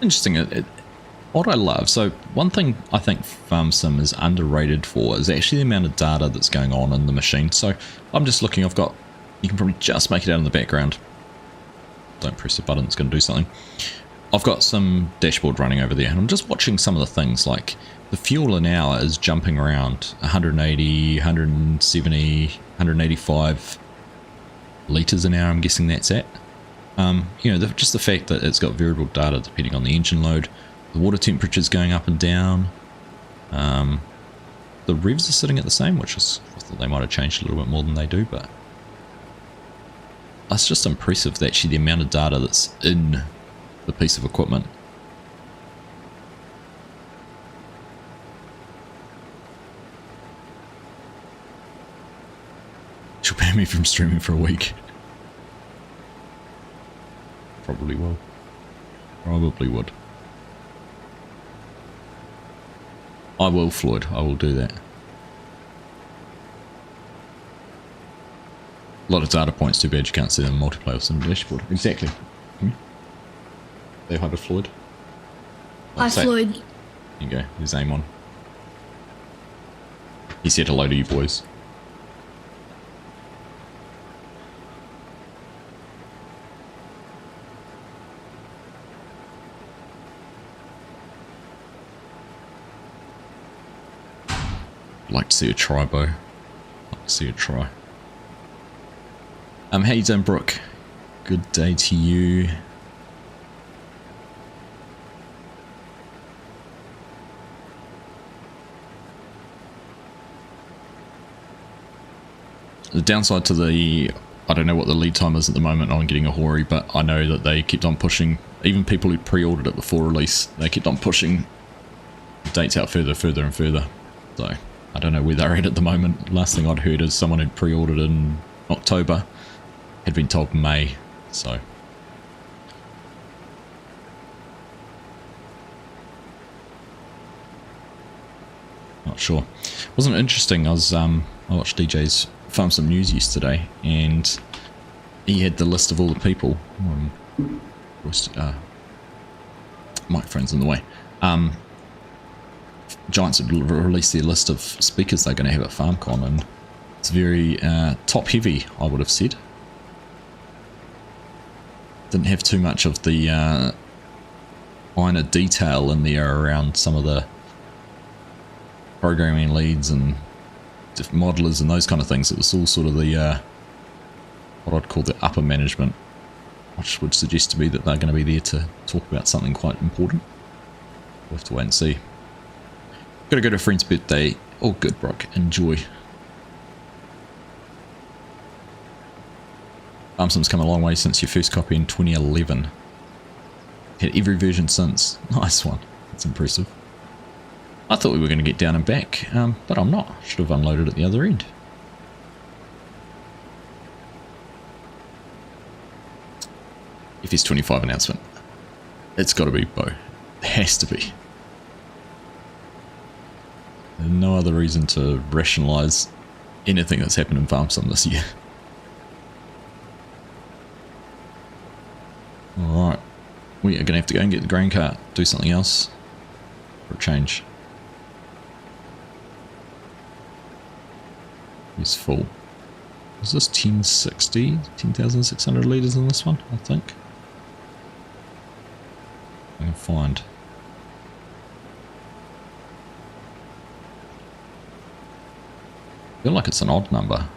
Interesting. What I love, so one thing I think FarmSim is underrated for is actually the amount of data that's going on in the machine. So I'm just looking, I've got, you can probably just make it out in the background. Don't press the button, it's going to do something. I've got some dashboard running over there, and I'm just watching some of the things, like the fuel an hour is jumping around 180, 170, 185 litres an hour, I'm guessing that's at. You know, just the fact that it's got variable data depending on the engine load, the water temperature's going up and down, the revs are sitting at the same, which is, I thought they might have changed a little bit more than they do, but that's just impressive, actually, the amount of data that's in the piece of equipment. She'll ban me from streaming for a week. Probably will. Probably would. I will, Floyd. I will do that. A lot of data points, too bad you can't see them in multiplayer within the dashboard. Exactly. Say hi to Floyd. Hi, Floyd. There you go. There's aim on. He said hello to you boys. Like to see a try, Bo. Like to see a try. How you doing, Brooke? Good day to you. The downside to the, I don't know what the lead time is at the moment on getting a Hori, but I know that they kept on pushing, even people who pre-ordered it before release, they kept on pushing dates out further and further. So I don't know where they're at the moment. Last thing I'd heard is someone who'd pre-ordered in October had been told May, so not sure. Wasn't it interesting? I watched DJ's Farm Some News yesterday, and he had the list of all the people. Microphone's in the way. Giants had released their list of speakers they're going to have at FarmCon, and it's very top heavy, I would have said. Didn't have too much of the finer detail in there around some of the programming leads and modelers and those kind of things. It was all sort of the what I'd call the upper management, which would suggest to me that they're going to be there to talk about something quite important. We'll have to wait and see. Gotta go to a friend's birthday. All good, Brock. Enjoy. FarmSim's come a long way since your first copy in 2011. Had every version since. Nice one. That's impressive. I thought we were going to get down and back, but I'm not. Should have unloaded at the other end. FS25 announcement. It's got to be Bo. It has to be. There's no other reason to rationalise anything that's happened in FarmSim this year. Alright. We are going to have to go and get the grain cart. Do something else. For a change. It's full. Is this 1060? 10,600 litres in this one, I think. I can find. I feel like it's an odd number.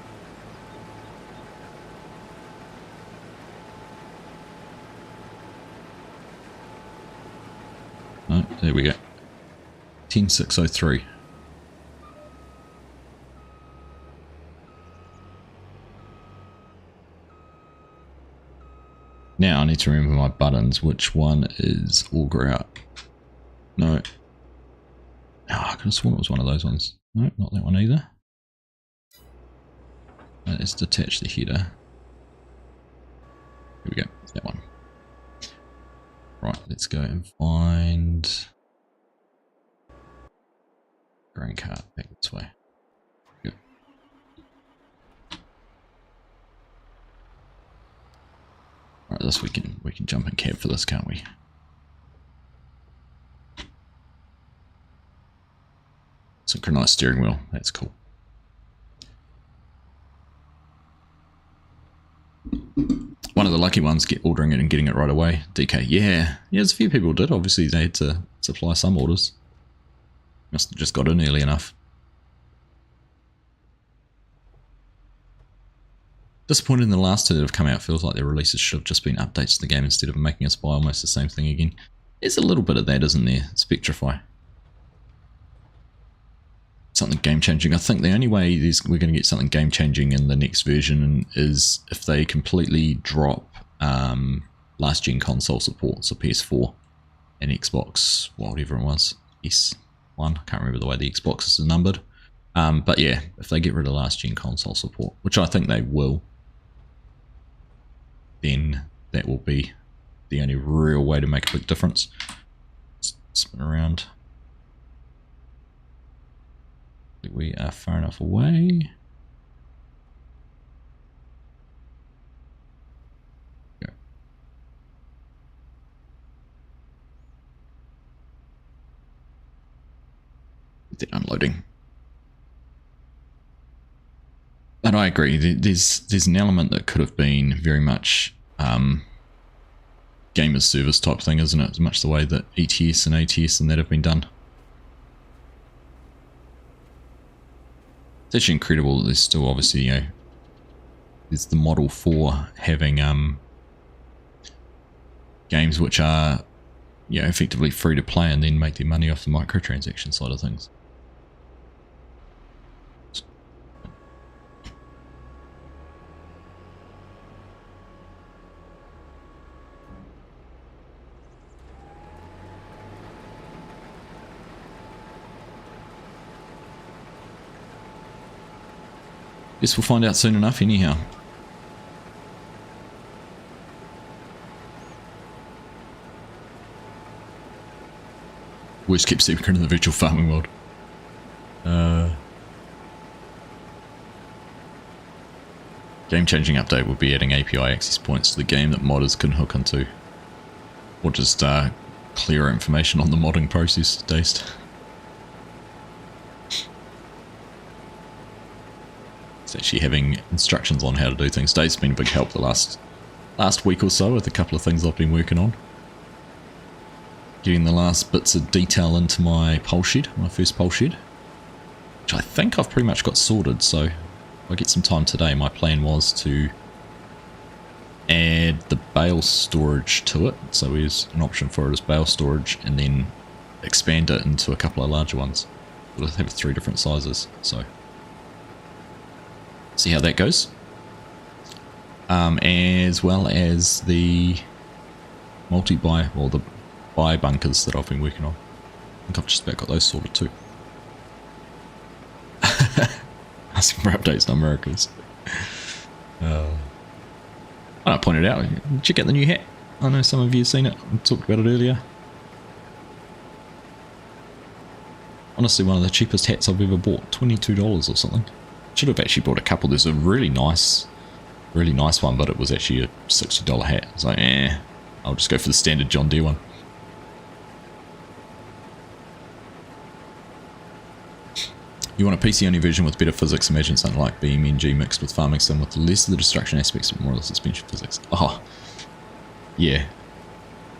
No, there we go. 10603. Now I need to remember my buttons. Which one is auger out? No. Oh, I could have sworn it was one of those ones. No, not that one either. Let's detach the header. Here we go. That one. Right, let's go and find grain cart back this way. Good. Right, this we can jump in cab for this, can't we? Synchronized steering wheel, that's cool. One of the lucky ones ordering it and getting it right away. DK, yeah, there's a few people did. Obviously they had to supply some orders. Must have just got in early enough. Disappointed in the last two that have come out. Feels like their releases should have just been updates to the game instead of making us buy almost the same thing again. There's a little bit of that, isn't there? Spectrify. Something game-changing. I think the only way we're going to get something game-changing in the next version is if they completely drop last-gen console support, so PS4 and Xbox, whatever it was, S1, I can't remember the way the Xbox is numbered. But yeah, if they get rid of last-gen console support, which I think they will, then that will be the only real way to make a big difference. Spin around. We are far enough away. Go. They're unloading. But I agree, there's an element that could have been very much game as service type thing, isn't it? It's much the way that ETS and ATS and that have been done. It's actually incredible that there's still obviously, you know, there's the model for having games which are, you know, effectively free to play and then make their money off the microtransaction side of things. Guess we'll find out soon enough anyhow. Worst kept secret in the virtual farming world. Game-changing update would be adding API access points to the game that modders can hook into. Or just clearer information on the modding process, Dazed. It's actually having instructions on how to do things. Dazed's been a big help the last week or so with a couple of things I've been working on. Getting the last bits of detail into my pole shed, my first pole shed. Which I think I've pretty much got sorted, so if I get some time today, my plan was to add the bale storage to it. So there's an option for it as bale storage, and then expand it into a couple of larger ones. We'll have 3 different sizes, so see how that goes. As well as the multi-buy, or the buy bunkers that I've been working on. I think I've just about got those sorted too. Asking for updates, not miracles. I pointed out, check out the new hat. I know some of you have seen it. I talked about it earlier. Honestly, one of the cheapest hats I've ever bought. $22 or something. Should have actually bought a couple. There's a really nice one, but it was actually a $60 hat. I was like, I'll just go for the standard John Deere one. You want a PC-only version with better physics? Imagine something like BeamNG mixed with farming sim with less of the destruction aspects but more of the suspension physics. Oh, yeah.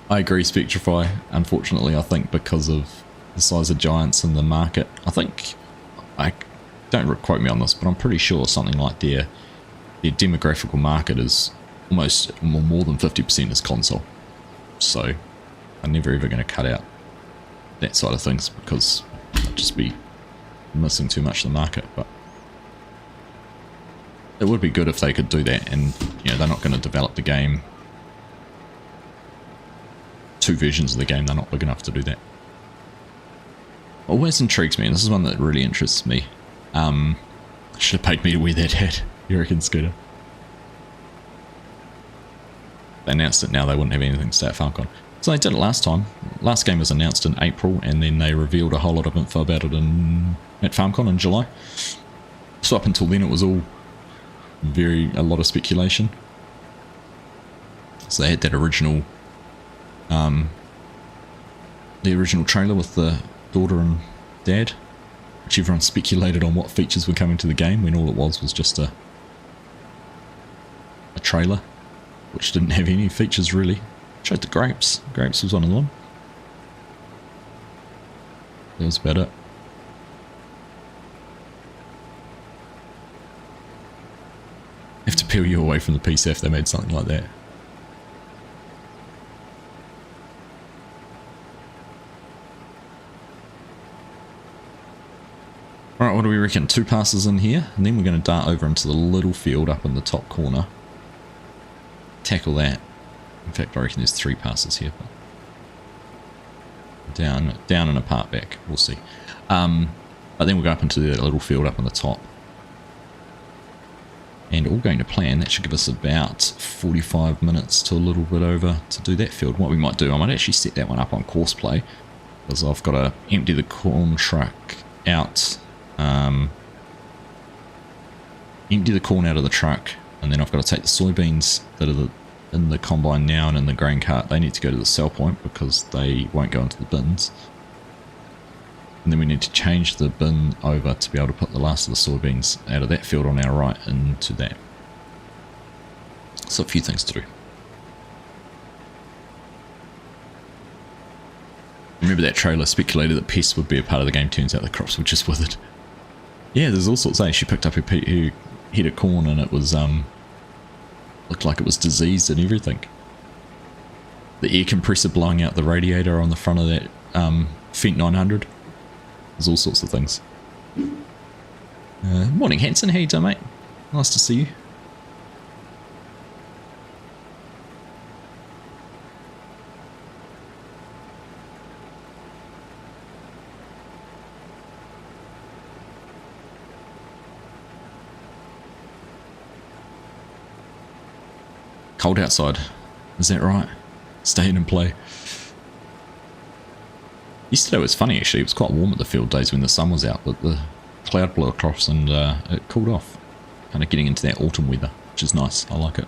I agree, Spectrify. Unfortunately, I think because of the size of giants in the market, don't quote me on this, but I'm pretty sure something like their demographical market is almost more than 50% is console. So I'm never ever going to cut out that side of things because I'd just be missing too much of the market. But it would be good if they could do that, and you know, they're not going to develop the game, 2 versions of the game, they're not big enough to do that. What always intrigues me, and this is one that really interests me, should have paid me to wear that hat, you reckon, Scooter? They announced it now, they wouldn't have anything to stay at FarmCon. So they did it last time. Last game was announced in April, and then they revealed a whole lot of info about it at FarmCon in July. So up until then it was all a lot of speculation. So they had that original the original trailer with the daughter and dad, which everyone speculated on what features were coming to the game, when all it was just a trailer which didn't have any features really. Showed the grapes. Grapes was one of them. That was about it. Have to peel you away from the PC if they made something like that. Alright, what do we reckon? 2 passes in here, and then we're going to dart over into the little field up in the top corner. Tackle that. In fact, I reckon there's 3 passes here. But down and apart back. We'll see. But then we'll go up into the little field up on the top. And all going to plan, that should give us about 45 minutes to a little bit over to do that field. What we might do, I might actually set that one up on course play, because I've got to empty the corn truck out. Empty the corn out of the truck, and then I've got to take the soybeans that are in the combine now and in the grain cart. They need to go to the sell point because they won't go into the bins. And then we need to change the bin over to be able to put the last of the soybeans out of that field on our right into that. So a few things to do. Remember that trailer speculated that pests would be a part of the game, turns out the crops were just withered. Yeah, there's all sorts of things. She picked up her head of corn and it was looked like it was diseased and everything. The air compressor blowing out the radiator on the front of that Fent 900. There's all sorts of things. Morning Hanson, how you doing, mate? Nice to see you. Cold outside, is that right? Stay in and play. Yesterday was funny actually. It was quite warm at the field days when the sun was out, but the cloud blew across and it cooled off. Kind of getting into that autumn weather, which is nice. I like it.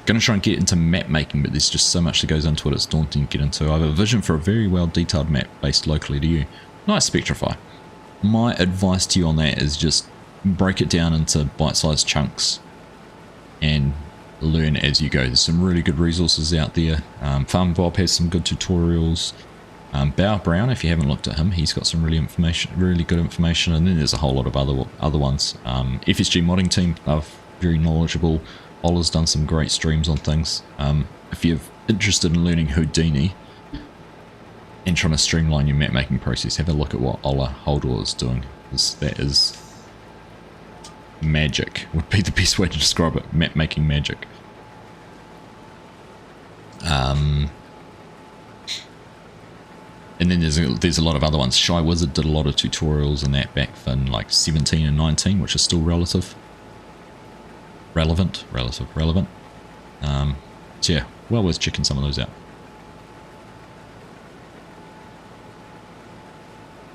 Going to try and get into map making, but there's just so much that goes into it, it's daunting to get into. I have a vision for a very well detailed map based locally to you. Nice, Spectrify. My advice to you on that is just break it down into bite-sized chunks and learn as you go. There's some really good resources out there. Farm Bob has some good tutorials. Bow Brown, if you haven't looked at him, he's got some really good information, and then there's a whole lot of other ones. FSG modding team are very knowledgeable. Ola's done some great streams on things. If you're interested in learning Houdini and trying to streamline your map making process, have a look at what Ola Holdor is doing. That is magic, would be the best way to describe it. Map making magic. And then there's a lot of other ones. Shy Wizard did a lot of tutorials and that back in like 17 and 19, which is still relevant. So yeah, well worth checking some of those out.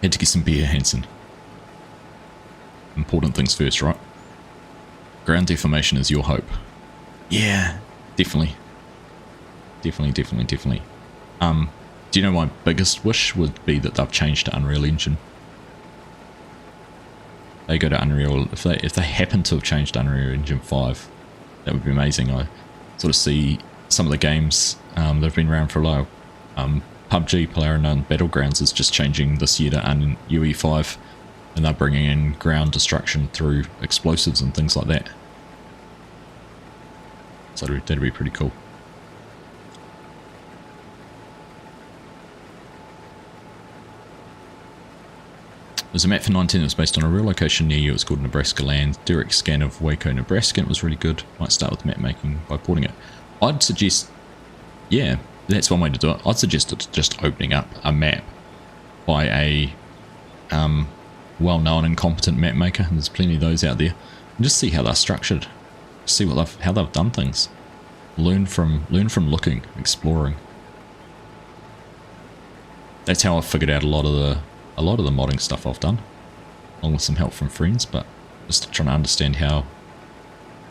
Had to get some beer, Hanson. Important things first, right? Ground deformation is your hope. Yeah, definitely. Definitely. Do you know my biggest wish would be that they've changed to Unreal Engine? They go to Unreal, if they happen to have changed to Unreal Engine 5, that would be amazing. I sort of see some of the games that have been around for a while. PUBG, PlayerUnknown Battlegrounds is just changing this year to UE5, and they're bringing in ground destruction through explosives and things like that. So that'd be pretty cool. There's a map for 19 that was based on a real location near you. It's called Nebraska Land. Direct scan of Waco, Nebraska. It was really good. Might start with map making by porting it. I'd suggest, yeah, that's one way to do it. I'd suggest it's just opening up a map by a well-known and competent map maker. And there's plenty of those out there. And just see how they're structured. See how they've done things. Learn from looking, exploring. That's how I've figured out a lot of the modding stuff I've done, along with some help from friends, but just trying to understand how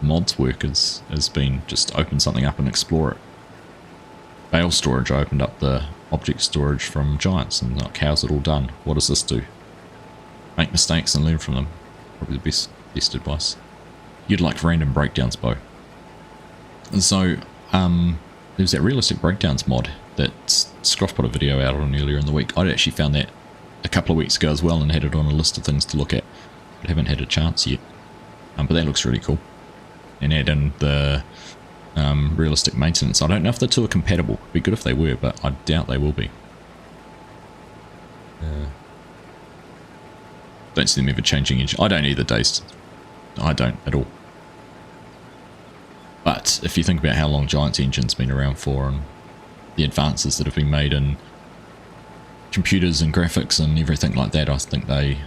mods work has been just open something up and explore it. Bale storage, I opened up the object storage from Giants and like, how's it all done? What does this do? Make mistakes and learn from them. Probably the best advice. You'd like random breakdowns, Bo. And so there's that realistic breakdowns mod that Scruff put a video out on earlier in the week. I'd actually found that a couple of weeks ago as well and had it on a list of things to look at, but haven't had a chance yet. But that looks really cool. And add in the realistic maintenance. I don't know if the two are compatible. It'd be good if they were, but I doubt they will be. Don't see them ever changing engine. I don't either, Days. I don't at all. But if you think about how long Giant's engine's been around for and the advances that have been made in computers and graphics and everything like that, I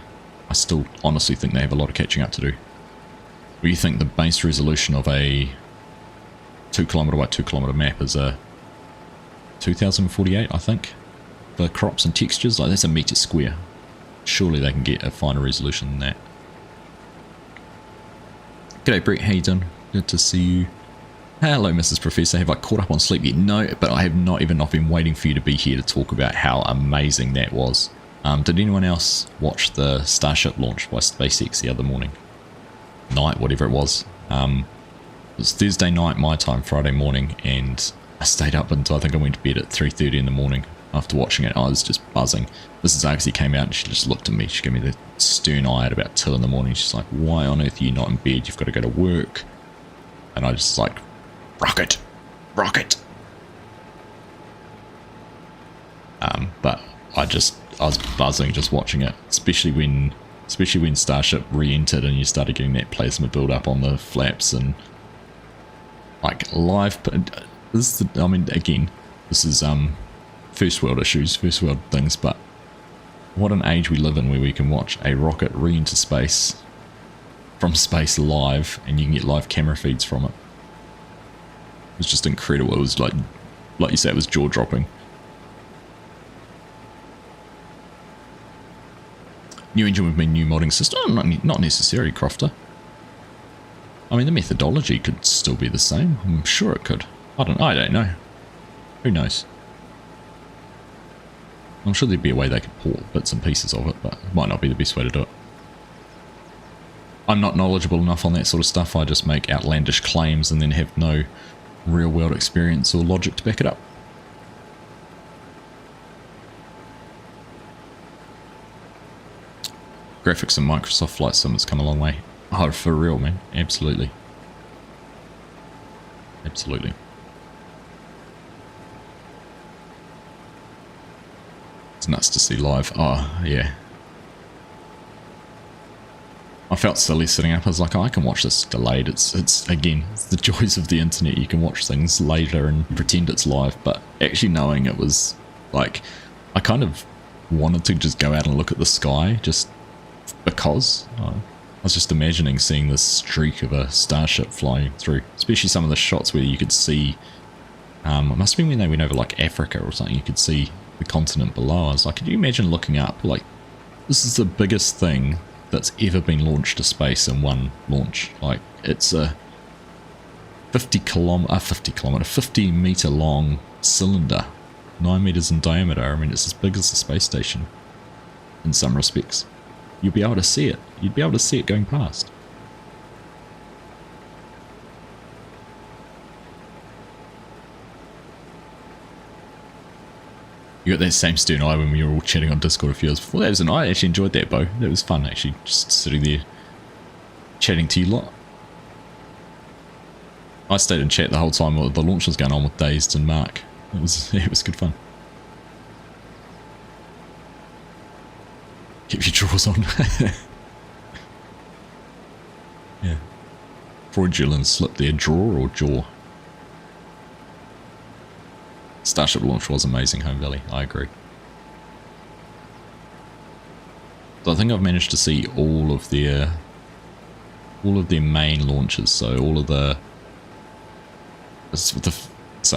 still honestly think they have a lot of catching up to do. Where you think the base resolution of a 2 kilometer by 2 kilometer map is a 2048, I think, for crops and textures. Like, that's a meter square. Surely they can get a finer resolution than that. G'day Brett, how you doing? Good to see you. Hello Mrs. Professor, have I caught up on sleep yet? No, but I have not been waiting for you to be here to talk about how amazing that was. Did anyone else watch the Starship launch by SpaceX the other morning? Night, whatever it was. It was Thursday night my time, Friday morning, and I stayed up until I think I went to bed at 3:30 in the morning after watching it. I was just buzzing. Mrs. Argsy came out and she just looked at me. She gave me the stern eye at about 2 in the morning. She's like, why on earth are you not in bed? You've got to go to work. And I just like, rocket. But I was buzzing just watching it, especially when Starship re-entered and you started getting that plasma build up on the flaps and like live. This is first world issues, first world things, but what an age we live in where we can watch a rocket re-enter space from space live and you can get live camera feeds from it. It was just incredible. It was like you said, it was jaw-dropping. New engine would mean new modding system. Not necessarily, Crofter. I mean, the methodology could still be the same. I'm sure it could. I don't know. Who knows? I'm sure there'd be a way they could port bits and pieces of it, but it might not be the best way to do it. I'm not knowledgeable enough on that sort of stuff. I just make outlandish claims and then have no real-world experience or logic to back it up. Graphics and Microsoft Flight Sim has come a long way. Oh, for real, man. Absolutely. Absolutely. It's nuts to see live. Oh, yeah. I felt silly sitting up. I was like, oh, I can watch this delayed. It's again, it's the joys of the internet. You can watch things later and pretend it's live, but actually knowing it was like, I kind of wanted to just go out and look at the sky just because. I was just imagining seeing this streak of a starship flying through, especially some of the shots where you could see, it must have been when they went over like Africa or something, you could see the continent below. I was like, could you imagine looking up, like, this is the biggest thing that's ever been launched to space in one launch. Like, it's a 50 meter long cylinder, 9 meters in diameter. I mean, it's as big as the space station in some respects. You'll be able to see it. You'd be able to see it going past. You got that same stern eye when we were all chatting on Discord a few years before. That was I actually enjoyed that, Bo. That was fun, actually, just sitting there chatting to you lot. I stayed in chat the whole time while the launch was going on with Dazed and Mark. It was good fun. Keep your drawers on. Yeah. Fraudulent slip there. Drawer or jaw? Starship launch was amazing, Home Valley. I agree. So I think I've managed to see all of their main launches. So all of the so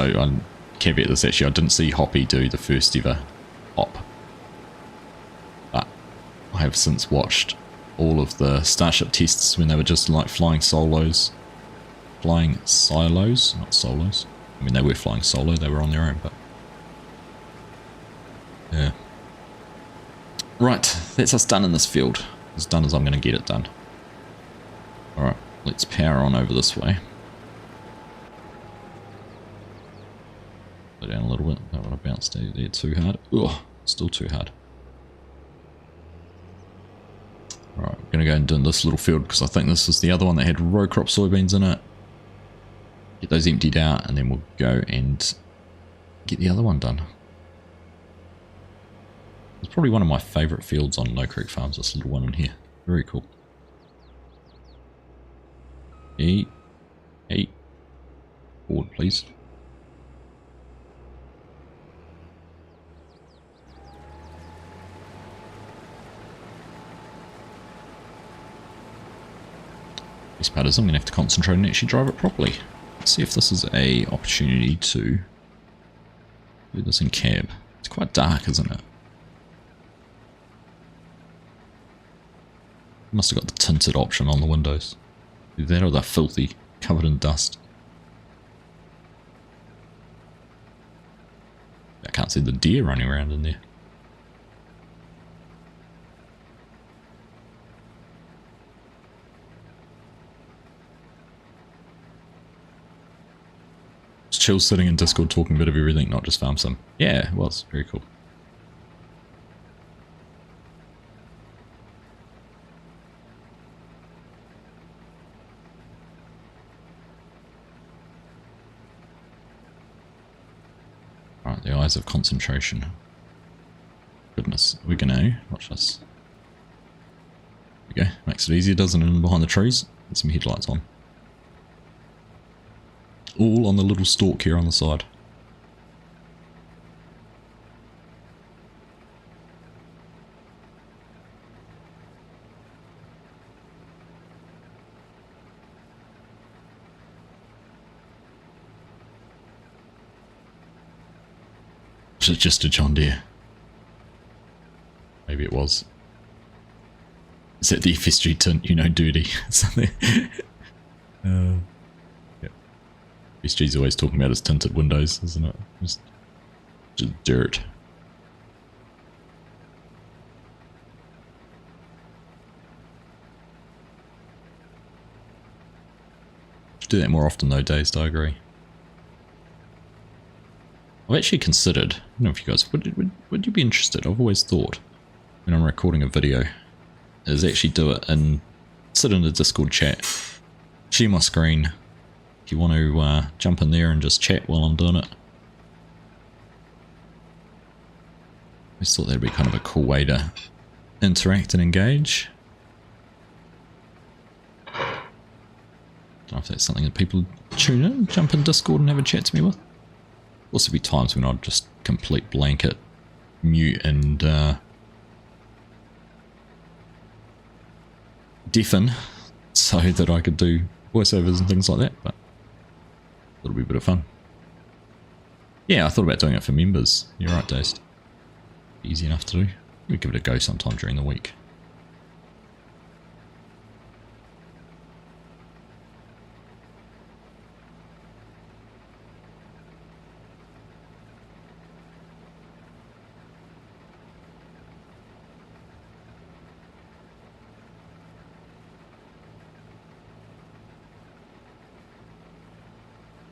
I caveat this actually. I didn't see Hoppy do the first ever hop, but I have since watched all of the Starship tests when they were just like flying silos, not solos. I mean, they were flying solo, they were on their own, but yeah. Right, that's us done in this field. As done as I'm going to get it done. Alright, let's power on over this way. Slow down a little bit, don't want to bounce down there too hard. Ugh, still too hard. Alright, I'm going to go and do this little field because I think this is the other one that had RowCrop soybeans in it. Get those emptied out and then we'll go and get the other one done. It's probably one of my favourite fields on No Creek Farms, this little one in here. Very cool. Hey. Forward, please. This part is I'm going to have to concentrate and actually drive it properly. Let's see if this is a opportunity to do this in cab. It's quite dark, isn't it? Must have got the tinted option on the windows. Either that or they're filthy, covered in dust. I can't see the deer running around in there. Chill sitting in Discord talking a bit of everything, not just farm sim. Yeah, it was very cool. Alright, the eyes of concentration. Goodness, we're gonna watch this. There we go, makes it easier, doesn't it, behind the trees? Get some headlights on. All on the little stalk here on the side. Is it just a John Deere? Maybe it was. Is that the FSG tint, you know, dirty? Something. Yeah. FSG's always talking about his tinted windows, isn't it? Just dirt. Should do that more often though, Dazed, I agree. I've actually considered, I don't know if you guys, would you be interested? I've always thought, when I'm recording a video, is actually do it and sit in the Discord chat, share my screen, if you want to jump in there and just chat while I'm doing it. I just thought that'd be kind of a cool way to interact and engage. I don't know if that's something that people tune in, jump in Discord and have a chat to me with. Also be times when I'd just complete blanket mute and deafen so that I could do voiceovers and things like that, but it'll be a bit of fun. Yeah, I thought about doing it for members. You're right, Dazed. Easy enough to do. We'll give it a go sometime during the week.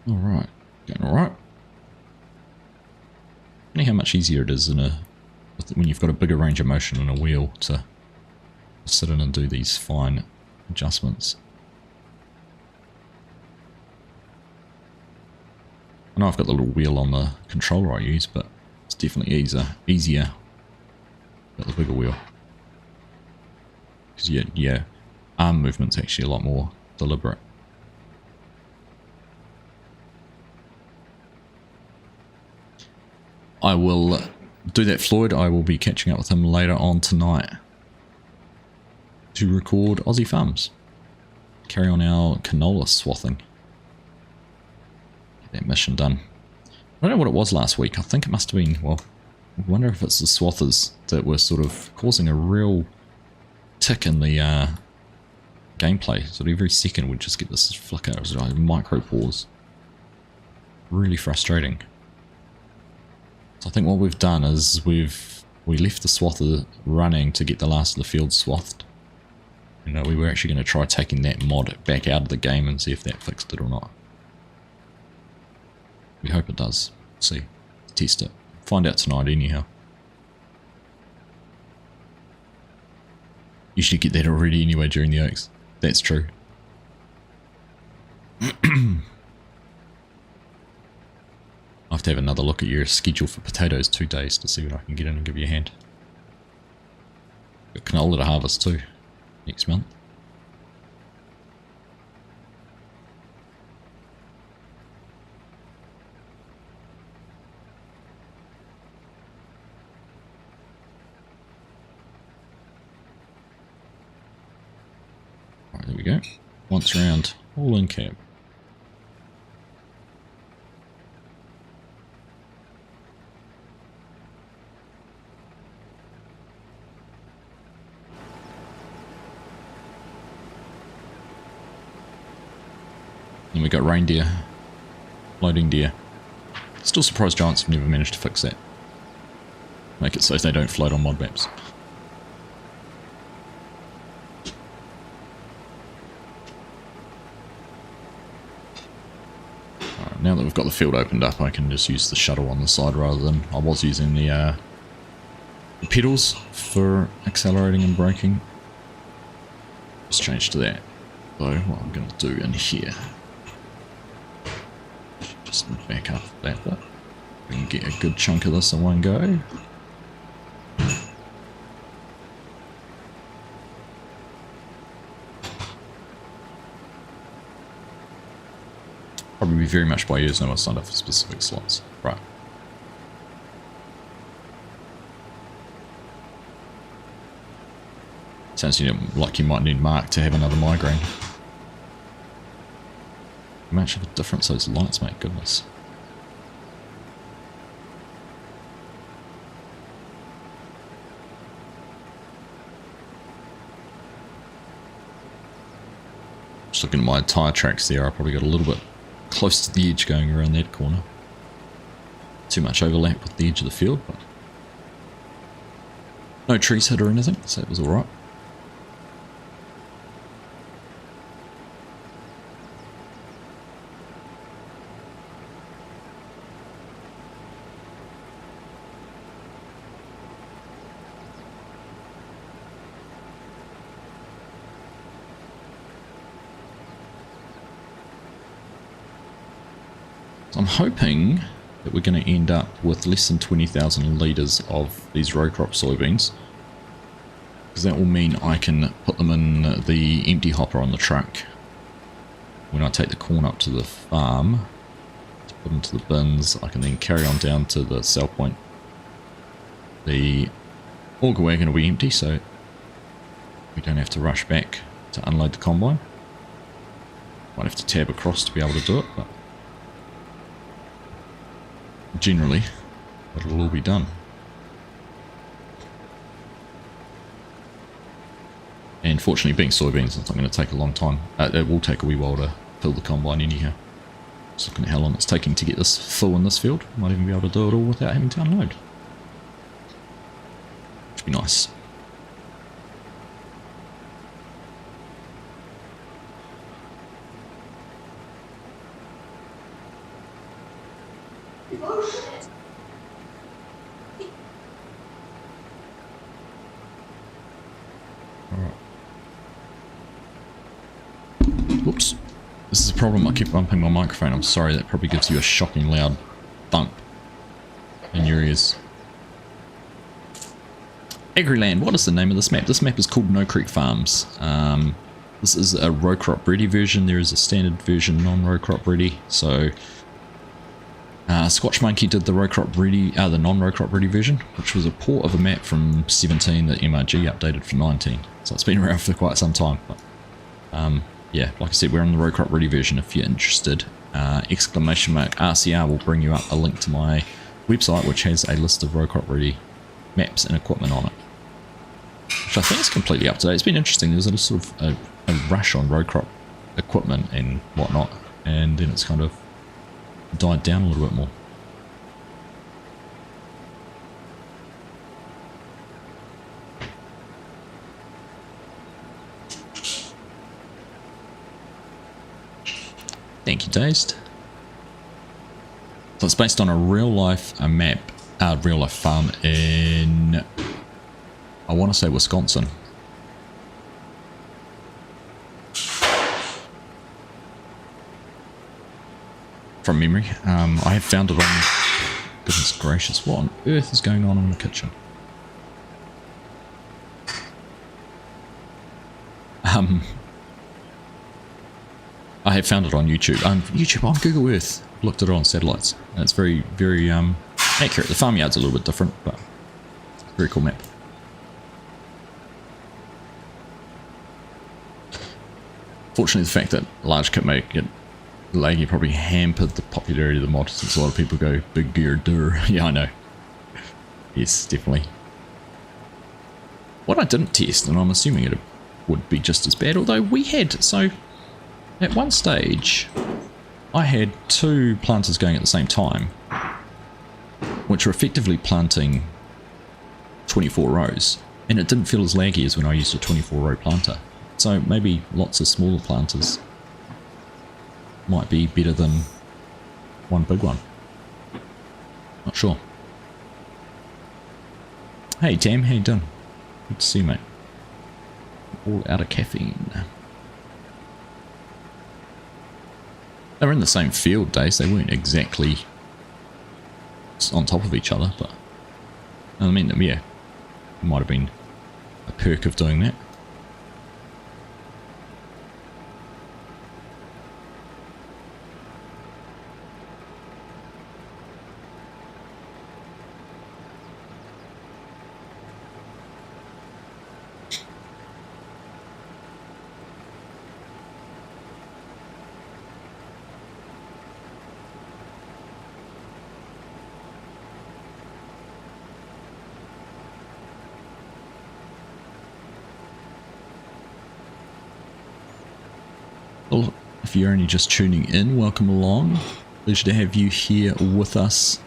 Alright, going alright. Funny how much easier it is when you've got a bigger range of motion on a wheel to sit in and do these fine adjustments. I know I've got the little wheel on the controller I use, but it's definitely easier with the bigger wheel. Because yeah, arm movement's actually a lot more deliberate. I will do that, Floyd. I will be catching up with him later on tonight to record Aussie Farms. Carry on our canola swathing. Get that mission done. I don't know what it was last week. I think it must have been, well, I wonder if it's the swathers that were sort of causing a real tick in the gameplay. So every second we'd just get this flicker. It was like a micro pause. Really frustrating. So I think what we've done is we left the swather running to get the last of the field swathed. You know, we were actually going to try taking that mod back out of the game and see if that fixed it or not. We hope it does. See. Test it. Find out tonight anyhow. You should get that already anyway during the oaks. That's true. I have to have another look at your schedule for potatoes 2 days to see what I can get in and give you a hand. Got canola to harvest too, next month. Alright, there we go. Once round, all in cap. And we got reindeer, floating deer. Still surprised Giants have never managed to fix that. Make it so they don't float on mod maps. Alright, now that we've got the field opened up, I can just use the shuttle on the side rather than I was using the pedals for accelerating and braking. Just change to that. So what I'm going to do in here, just back up that bit. We can get a good chunk of this in one go. Probably be very much by ears, no one's signed up for specific slots. Right. Sounds like you might need Mark to have another migraine. How much of a difference those lights make, goodness. Just looking at my tyre tracks there, I probably got a little bit close to the edge going around that corner. Too much overlap with the edge of the field, but no trees hit or anything, so it was alright. I'm hoping that we're going to end up with less than 20,000 litres of these RowCrop soybeans, because that will mean I can put them in the empty hopper on the truck when I take the corn up to the farm to put into the bins. I can then carry on down to the sell point. The auger wagon will be empty, so we don't have to rush back to unload the combine. Might have to tab across to be able to do it, but generally it'll all be done. And fortunately, being soybeans, it's not going to take a long time. It will take a wee while to fill the combine anyhow. Just looking at how long it's taking to get this full in this field. Might even be able to do it all without having to unload. Should be nice. Whoops. This is a problem, I keep bumping my microphone. I'm sorry, that probably gives you a shocking loud thump in your ears. Agriland, what is the name of this map? This map is called No Creek Farms. This is a RowCrop ready version. There is a standard version, non-RowCrop ready. So Scotch Monkey did the RowCrop ready, the non-RowCrop ready version, which was a port of a map from 17 that MRG updated for 19. So it's been around for quite some time. But, yeah, like I said, we're on the RowCrop ready version if you're interested. Exclamation mark RCR will bring you up a link to my website, which has a list of RowCrop ready maps and equipment on it, which I think is completely up to date. It's been interesting. There's a sort of a rush on RowCrop equipment and whatnot, and then it's kind of died down a little bit more. Thank you, Dazed. So it's based on a real life farm in, I want to say, Wisconsin. From memory. I have found it on, goodness gracious, what on earth is going on in the kitchen? I have found it on YouTube. YouTube on Google Earth. Looked at it on satellites. And it's very, very accurate. The farmyard's a little bit different, but very cool map. Fortunately, the fact that large kit make it laggy probably hampered the popularity of the mod, since a lot of people go big gear dur. Yeah, I know. Yes, definitely. What I didn't test, and I'm assuming it would be just as bad, although we had, so at one stage I had two planters going at the same time, which were effectively planting 24 rows, and it didn't feel as laggy as when I used a 24 row planter. So maybe lots of smaller planters might be better than one big one. Not sure. Hey Tam, how you doing? Good to see you, mate. All out of caffeine. They were in the same field days, they weren't exactly on top of each other, but I mean, yeah, it might have been a perk of doing that. Well, if you're only just tuning in, welcome along. Pleasure to have you here with us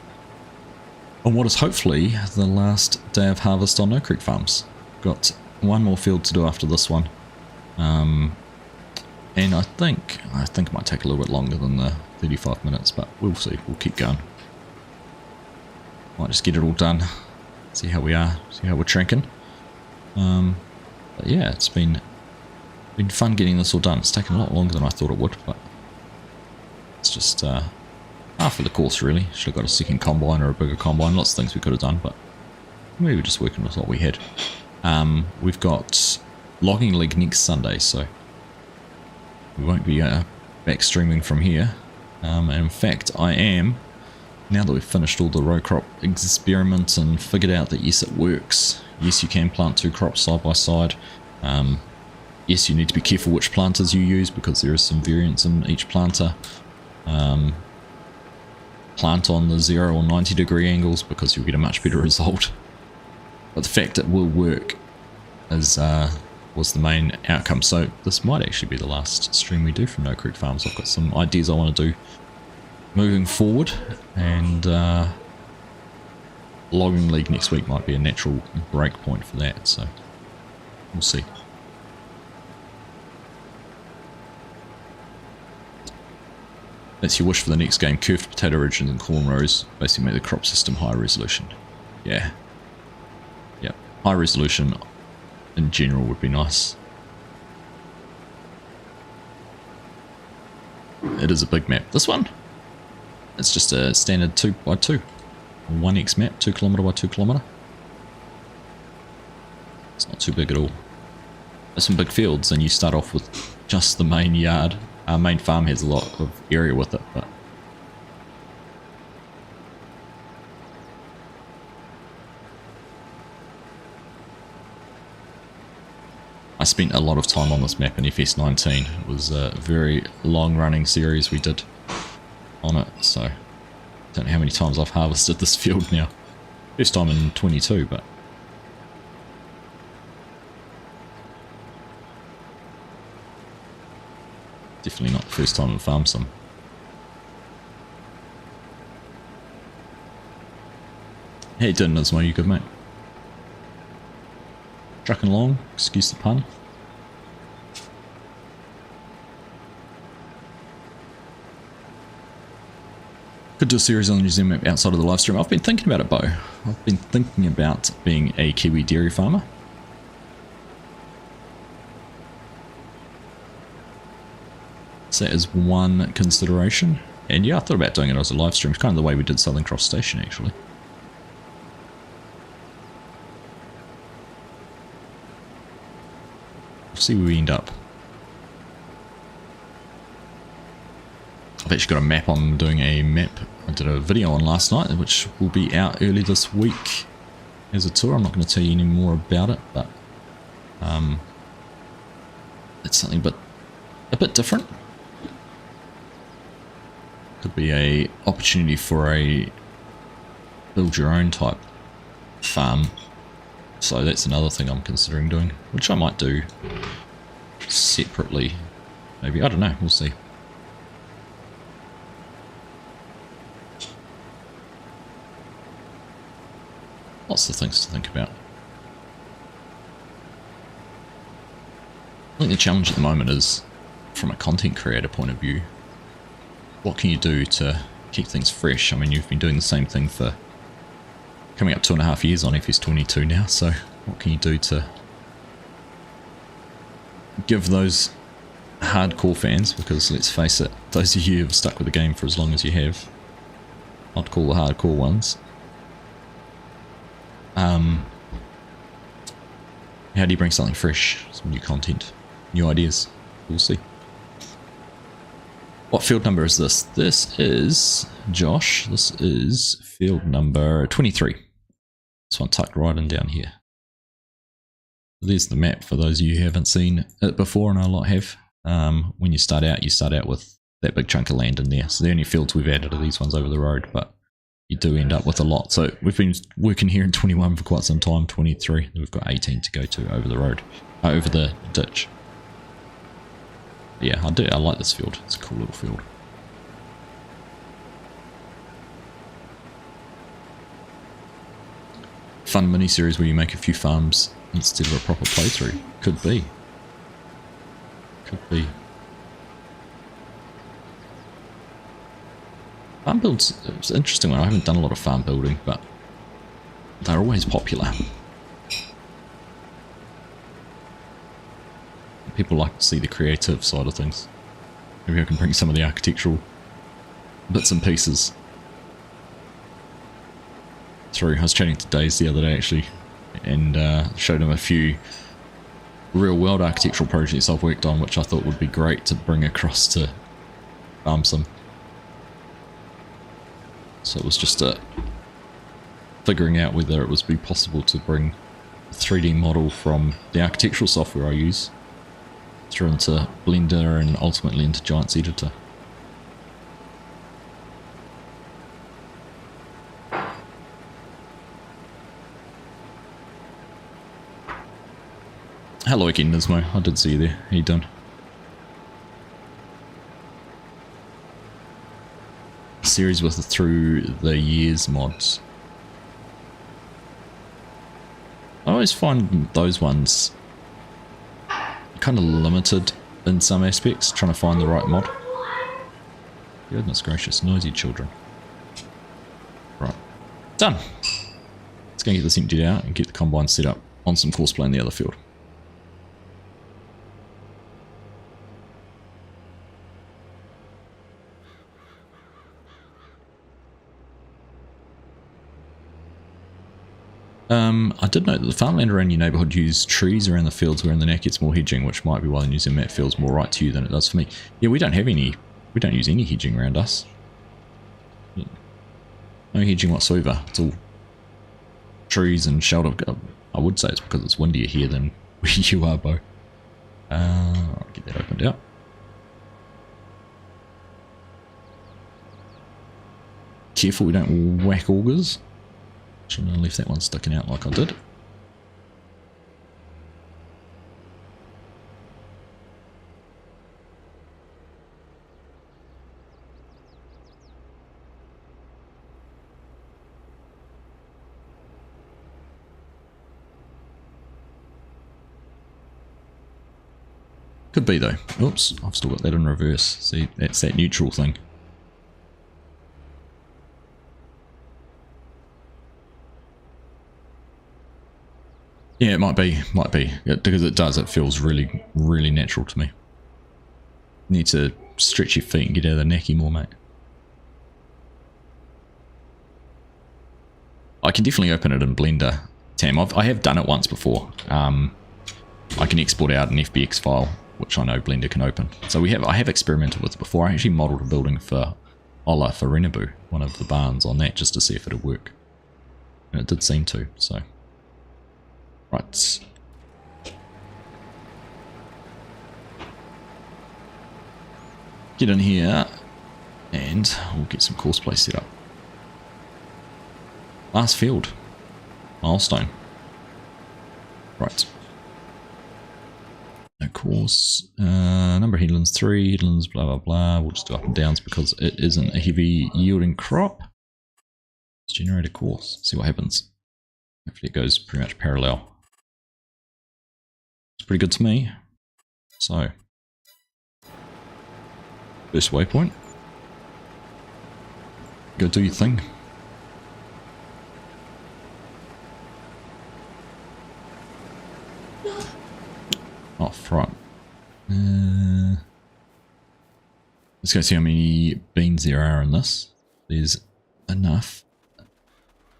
on what is hopefully the last day of harvest on No Creek Farms. Got one more field to do after this one. And I think it might take a little bit longer than the 35 minutes, but we'll see. We'll keep going. Might just get it all done. See how we are. See how we're tranking. But yeah, it's been fun getting this all done. It's taken a lot longer than I thought it would, but it's just half of the course really. Should have got a second combine or a bigger combine. Lots of things we could have done, but maybe we're just working with what we had. We've got logging league next Sunday, so we won't be back streaming from here. And in fact, I am, now that we've finished all the RowCrop experiments and figured out that yes, it works. Yes, you can plant two crops side by side. Yes, you need to be careful which planters you use because there is some variance in each planter. Plant on the 0 or 90 degree angles because you'll get a much better result. But the fact it will work is was the main outcome. So this might actually be the last stream we do from No Creek Farms. I've got some ideas I want to do moving forward, and logging league next week might be a natural break point for that, so we'll see. That's your wish for the next game. Curved potato ridges and corn rows basically make the crop system high resolution. Yeah. Yep. High resolution in general would be nice. It is a big map. This one, it's just a standard 2x2. 1x map, 2 km by 2 km. It's not too big at all. There's some big fields and you start off with just the main yard. Our main farm has a lot of area with it, but I spent a lot of time on this map in FS19. It was a very long running series we did on it, so I don't know how many times I've harvested this field now. First time in 22, but definitely not the first time I've farmed some. How you doing, Nismo? You good, mate? Trucking along, excuse the pun. Could do a series on the New Zealand map outside of the live stream. I've been thinking about it, Bo. I've been thinking about being a Kiwi dairy farmer. So that is one consideration. And yeah, I thought about doing it as a live stream. It's kind of the way we did Southern Cross Station, actually. We'll see where we end up. I've actually got a map I'm doing a map I did a video on last night, which will be out early this week as a tour. I'm not going to tell you any more about it, but it's something a bit different. Could be a opportunity for a build your own type farm. So that's another thing I'm considering doing, which I might do separately. Maybe, I don't know, we'll see. Lots of things to think about. I think the challenge at the moment is, from a content creator point of view, what can you do to keep things fresh? I mean, you've been doing the same thing for coming up 2.5 years on FS22 now, so what can you do to give those hardcore fans, because let's face it, those of you who have stuck with the game for as long as you have, I'd call the hardcore ones, how do you bring something fresh, some new content, new ideas? We'll see. What field number is this? This is, Josh, this is field number 23. This one tucked right in down here. There's the map for those of you who haven't seen it before, and a lot have. When you start out with that big chunk of land in there. So the only fields we've added are these ones over the road, but you do end up with a lot. So we've been working here in 21 for quite some time, 23. And we've got 18 to go to over the road, over the ditch. Yeah, I do. I like this field. It's a cool little field. Fun mini-series where you make a few farms instead of a proper playthrough. Could be. Could be. Farm builds, it's an interesting one. I haven't done a lot of farm building, but they're always popular. People like to see the creative side of things. Maybe I can bring some of the architectural bits and pieces through. I was chatting to Daze the other day actually, and showed him a few real world architectural projects I've worked on, which I thought would be great to bring across to Farm Sim. So it was just figuring out whether it would be possible to bring a 3D model from the architectural software I use through into Blender and ultimately into Giant's Editor. Hello again, Nismo. I did see you there. How you doing? Series with the Through the Years mods. I always find those ones kind of limited in some aspects, trying to find the right mod. Goodness gracious, noisy children. Right, done. Let's go and get this emptied out and get the combine set up on some courseplay in the other field. I did note that the farmland around your neighbourhood use trees around the fields where in the net gets more hedging, which might be why the New Zealand map feels more right to you than it does for me. Yeah, we don't have any, we don't use any hedging around us. No hedging whatsoever. It's all trees and shelter. I would say it's because it's windier here than where you are, Bo. I'll get that opened out. Careful we don't whack augers. Shouldn't have left that one sticking out like I did. Could be though. Oops, I've still got that in reverse. See, that's that neutral thing. Yeah, it might be, because it does, it feels really, really natural to me. You need to stretch your feet and get out of the necky more, mate. I can definitely open it in Blender, Tam. I have done it once before. I can export out an FBX file, which I know Blender can open. So I have experimented with it before. I actually modelled a building for Ola for Renabu, one of the barns, on that just to see if it would work. And it did seem to, so... Right. Get in here and we'll get some courseplay set up. Last field. Milestone. Right. No course. Number of headlands 3, headlands blah blah blah. We'll just do up and downs because it isn't a heavy yielding crop. Let's generate a course. See what happens. Hopefully it goes pretty much parallel. It's pretty good to me. So, first waypoint. Go do your thing. Off front. Let's go see how many beans there are in this. There's enough.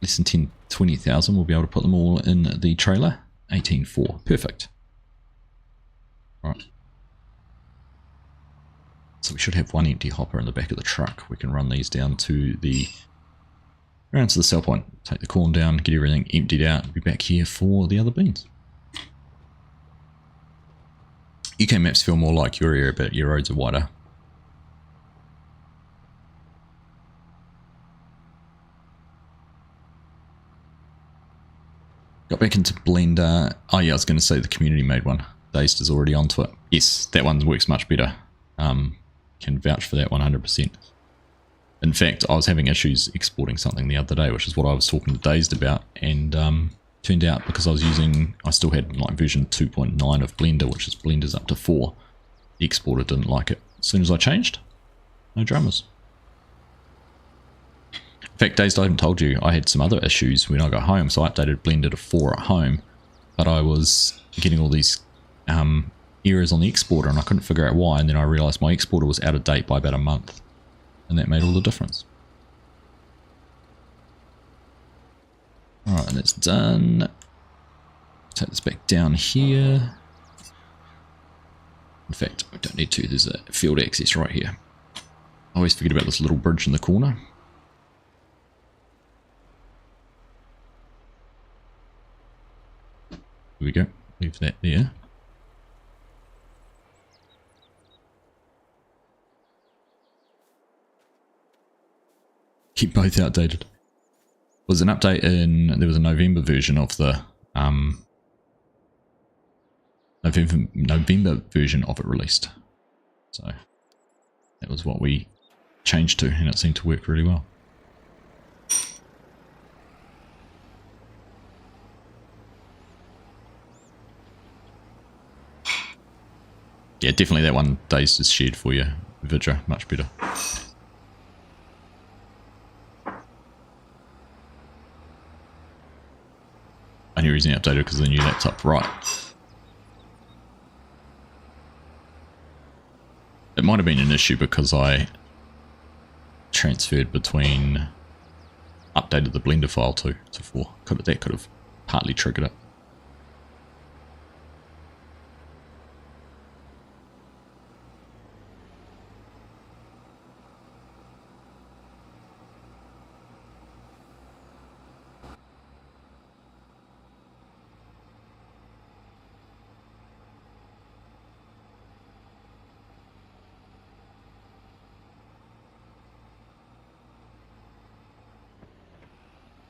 Less than 20,000. We'll be able to put them all in the trailer. 18.4. Perfect. Right. So we should have one empty hopper in the back of the truck. We can run these down to the sell point. Take the corn down, get everything emptied out, and be back here for the other beans. UK maps feel more like your area, but your roads are wider. Got back into Blender. Oh yeah, I was going to say the community made one. Dazed is already onto it. Yes, that one works much better. can vouch for that 100%. In fact, I was having issues exporting something the other day, which is what I was talking to Dazed about, and turned out because I still had like version 2.9 of Blender, which is Blender's up to 4. The exporter didn't like it. As soon as I changed, no dramas. In fact, Dazed, I haven't told you, I had some other issues when I got home, so I updated Blender to 4 at home, but I was getting all these errors on the exporter and I couldn't figure out why, and then I realised my exporter was out of date by about a month, and that made all the difference. Alright, that's done. Take this back down here. In fact, I don't need to, there's a field access right here. I always forget about this little bridge in the corner. Here we go, leave that there. Keep both outdated. Was an update there was a November version of the November version of it released. So that was what we changed to, and it seemed to work really well. Yeah, definitely that one Dazed is shared for you, Vidra, much better. Only reason I updated because of the new laptop, right. It might have been an issue because I transferred updated the Blender file to 4. That could have partly triggered it.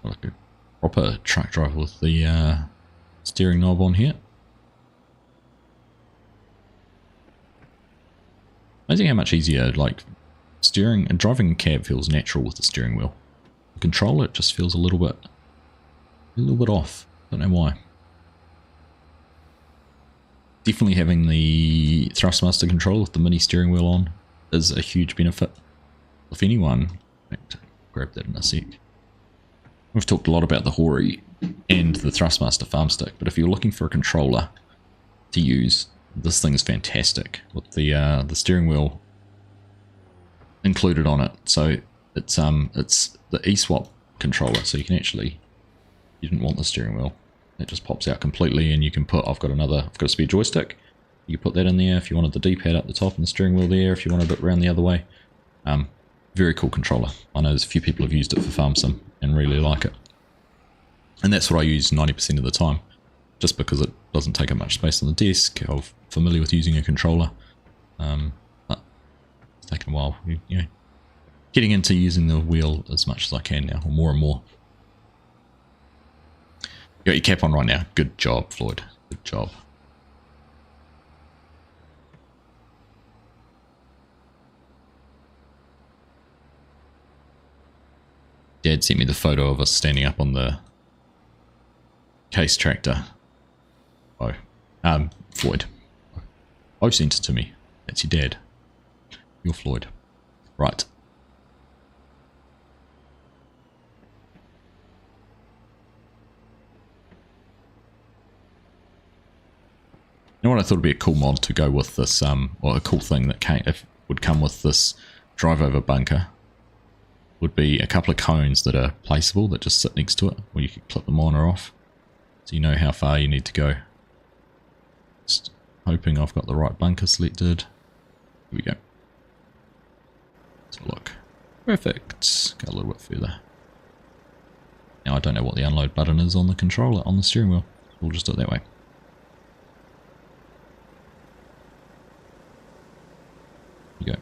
Like a proper truck driver with the steering knob on here. Amazing how much easier like steering and driving a cab feels natural with the steering wheel. The controller, it just feels a little bit off. Don't know why. Definitely having the Thrustmaster control with the mini steering wheel on is a huge benefit. If anyone, in fact, grab that in a sec. We've talked a lot about the Hori and the Thrustmaster farm stick, but if you're looking for a controller to use, this thing is fantastic with the steering wheel included on it. So it's the eSwap controller, so you can actually, you didn't want the steering wheel, it just pops out completely, and you can put, I've got a spare joystick, you can put that in there if you wanted the D-pad up the top and the steering wheel there if you wanted it around the other way. Very cool controller. I know there's a few people have used it for farm sim and really like it, and that's what I use 90% of the time, just because it doesn't take up much space on the desk. I'm familiar with using a controller, but it's taken a while, you know, getting into using the wheel as much as I can now, or more and more. You got your cap on right now. Good job, Floyd. Good job. Dad sent me the photo of us standing up on the case tractor. Oh, Floyd. Oh, sent it to me. That's your dad. You're Floyd. Right. You know what I thought would be a cool mod to go with this, or a cool thing that would come with this drive over bunker, would be a couple of cones that are placeable that just sit next to it, where you can clip them on or off, so you know how far you need to go. Just hoping I've got the right bunker selected. Here we go. Let's have a look. Perfect. Go a little bit further. Now I don't know what the unload button is on the controller, on the steering wheel. We'll just do it that way. There you go.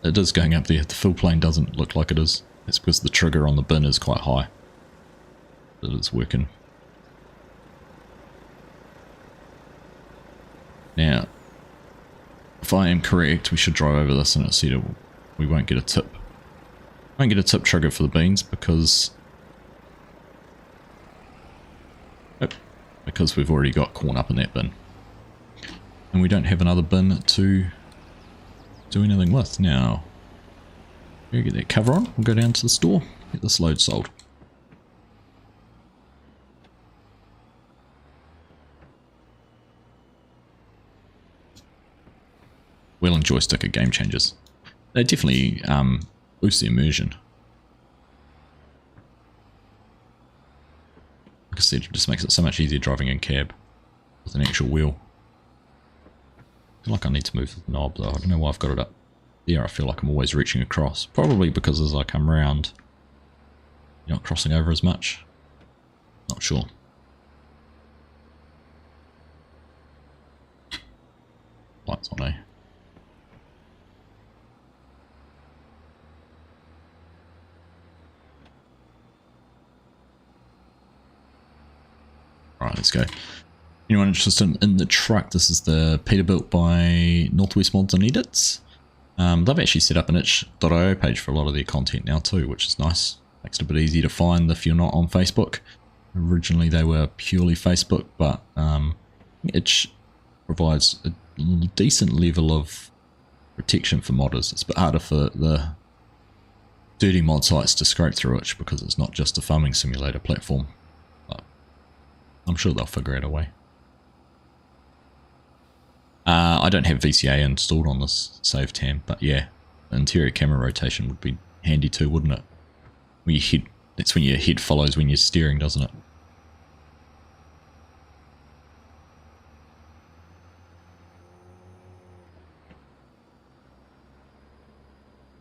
It is going up there. The fill plane doesn't look like it is. It's because the trigger on the bin is quite high. But it's working. Now, if I am correct, we should drive over this and it said we won't get a tip. Won't get a tip trigger for the beans because we've already got corn up in that bin. And we don't have another bin to do anything with. Now, we'll get that cover on, we'll go down to the store, get this load sold. Wheel and joystick are game changers. They definitely boost the immersion. Like I said, it just makes it so much easier driving in cab with an actual wheel. I feel like I need to move the knob though. I don't know why I've got it up there. I feel like I'm always reaching across. Probably because as I come round, you're not crossing over as much. Not sure. Lights on, eh? Alright, let's go. Anyone interested in the truck? This is the Peterbilt by Northwest Mods and Edits. They've actually set up an itch.io page for a lot of their content now too, which is nice. Makes it a bit easier to find if you're not on Facebook. Originally they were purely Facebook, but itch provides a decent level of protection for modders. It's a bit harder for the dirty mod sites to scrape through itch because it's not just a farming simulator platform. I'm sure they'll figure out a way. I don't have VCA installed on this save tam, but yeah, interior camera rotation would be handy too, wouldn't it? When your head, that's when your head follows when you're steering, doesn't it?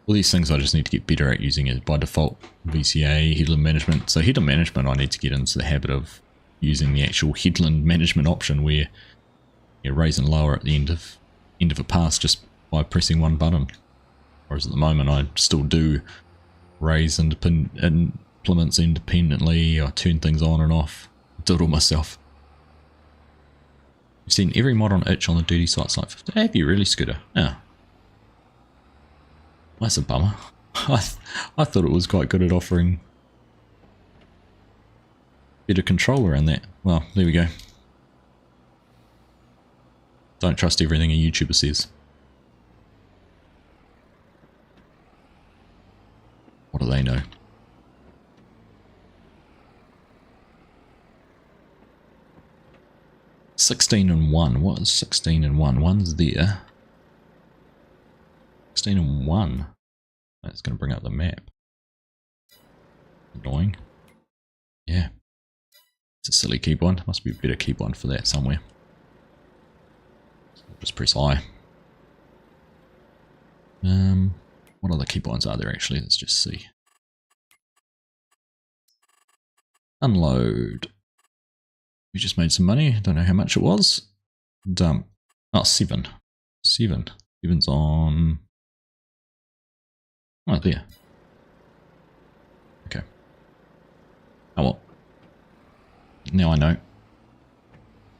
All these things I just need to get better at using it by default. VCA, headland management. So headland management I need to get into the habit of using the actual headland management option where you raise and lower at the end of a pass just by pressing one button. Whereas at the moment I still do raise implements independently, I turn things on and off, do it all myself. You've seen every mod on itch on the dirty sites like 50. Have you really, Scooter? Yeah. That's a bummer. I thought it was quite good at offering better control around that. Well, there we go. Don't trust everything a YouTuber says. What do they know? 16 and 1. What is 16 and 1? One's there. 16 and 1. That's going to bring up the map. Annoying. Yeah. It's a silly keybind. Must be a better keybind for that somewhere. Just press I. What other keybinds are there actually? Let's just see. Unload. We just made some money. Don't know how much it was. Dump. Oh, 7. 7. 7's on. Oh, there. Okay. Oh well. Now I know.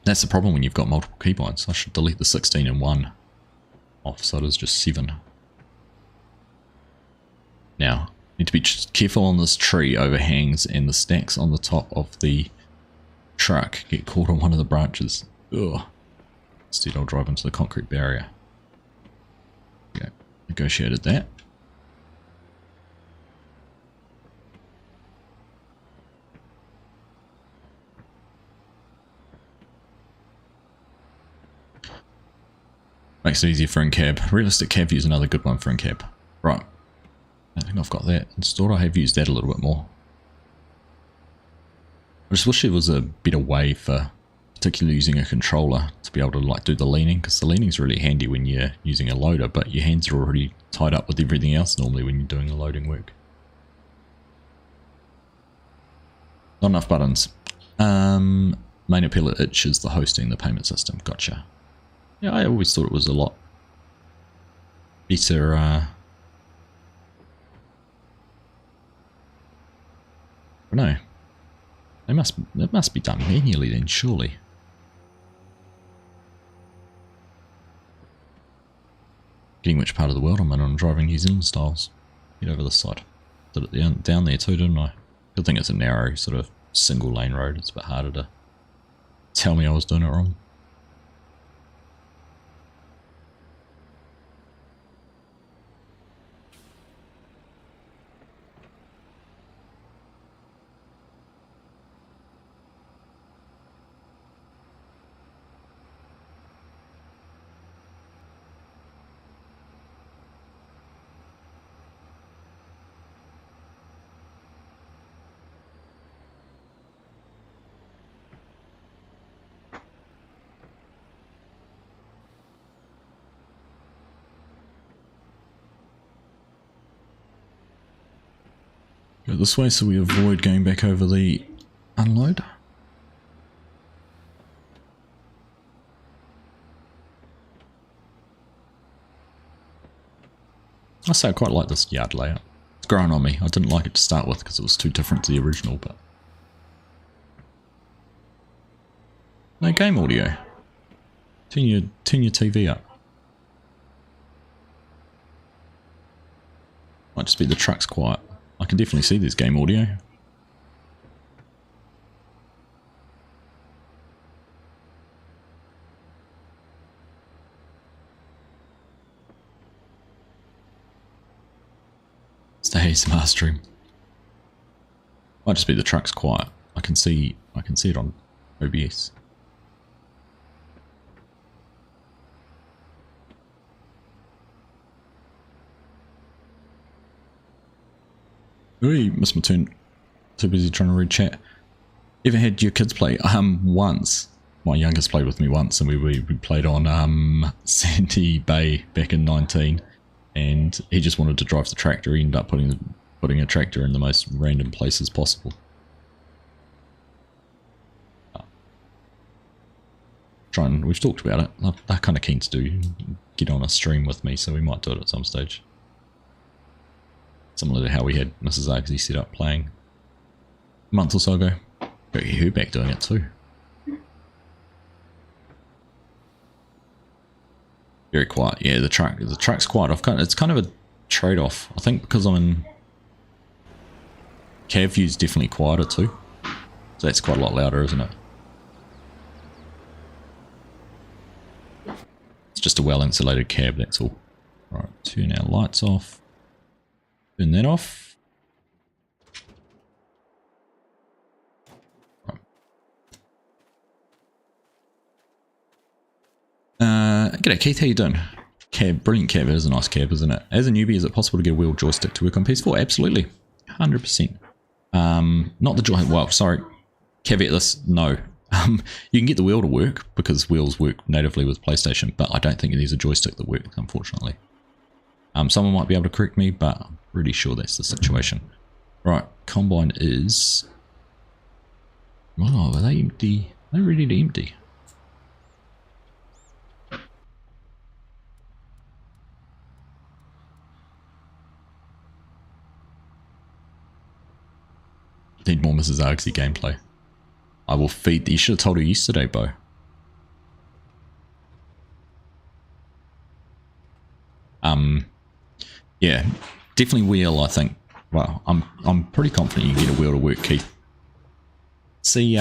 That's the problem when you've got multiple keybinds. I should delete the 16 and 1 off so it is just 7. Now, need to be careful on this tree overhangs and the stacks on the top of the truck get caught on one of the branches. Ugh. Instead I'll drive into the concrete barrier. Okay, negotiated that. Makes it easier for in-cab. Realistic cab view is another good one for in-cab. Right. I think I've got that installed. I have used that a little bit more. I just wish there was a better way for, particularly using a controller, to be able to like do the leaning, because the leaning is really handy when you're using a loader, but your hands are already tied up with everything else normally when you're doing the loading work. Not enough buttons. Main appeal at itch is the hosting, the payment system. Gotcha. Yeah, I always thought it was a lot better. I don't know. It must be done manually then, surely. Getting which part of the world I'm in. I'm driving New Zealand styles. Get over this side. Did it down there too, didn't I? Good thing it's a narrow sort of single lane road. It's a bit harder to tell me I was doing it wrong. Go this way so we avoid going back over the unload. I say I quite like this yard layout. It's grown on me. I didn't like it to start with because it was too different to the original, but... No game audio. Turn your TV up. Might just be the truck's quiet. I can definitely see there's game audio. It's the ASMR stream. Might just be the truck's quiet. I can see it on OBS. Ooh, missed my turn. Too busy trying to read chat. Ever had your kids play? Once. My youngest played with me once, and we played on Sandy Bay back in 19, and he just wanted to drive the tractor. He ended up putting a tractor in the most random places possible. We've talked about it. They're kind of keen to get on a stream with me, so we might do it at some stage. Similar to how we had Mrs. Argsy set up playing a month or so ago. Got her back doing it too. Very quiet. Yeah, the track's quiet. It's kind of a trade-off. I think because I'm in cab view's definitely quieter too. So that's quite a lot louder, isn't it? It's just a well-insulated cab, that's all. Right, turn our lights off. Turn that off. G'day Keith, how you doing? Cab, brilliant cab. It is a nice cab, isn't it? As a newbie, is it possible to get a wheel joystick to work on PS4? Absolutely, 100%. Not the joy. Well, sorry. Caveat this: no. You can get the wheel to work because wheels work natively with PlayStation, but I don't think there's a joystick that works, unfortunately. Someone might be able to correct me, but I'm pretty sure that's the situation. Right, combine is... Oh, are they empty? Are they ready to empty? Need more Mrs. Argsy gameplay. I will feed... You should have told her yesterday, Bo. Yeah, definitely wheel, I think. Well, I'm pretty confident you can get a wheel to work, Keith. See,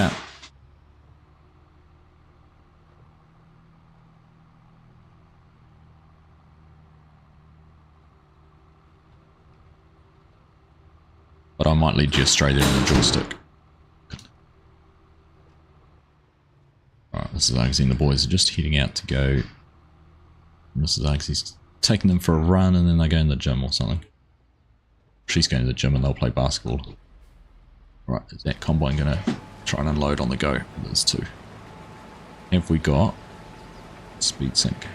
but I might lead you astray there on the joystick. Alright, Mrs. Argsy and the boys are just heading out to go. Mrs. Argsy's taking them for a run, and then they go in the gym or something. She's going to the gym and they'll play basketball. Right, is that combine going to try and unload on the go? There's two. Have we got speed sync?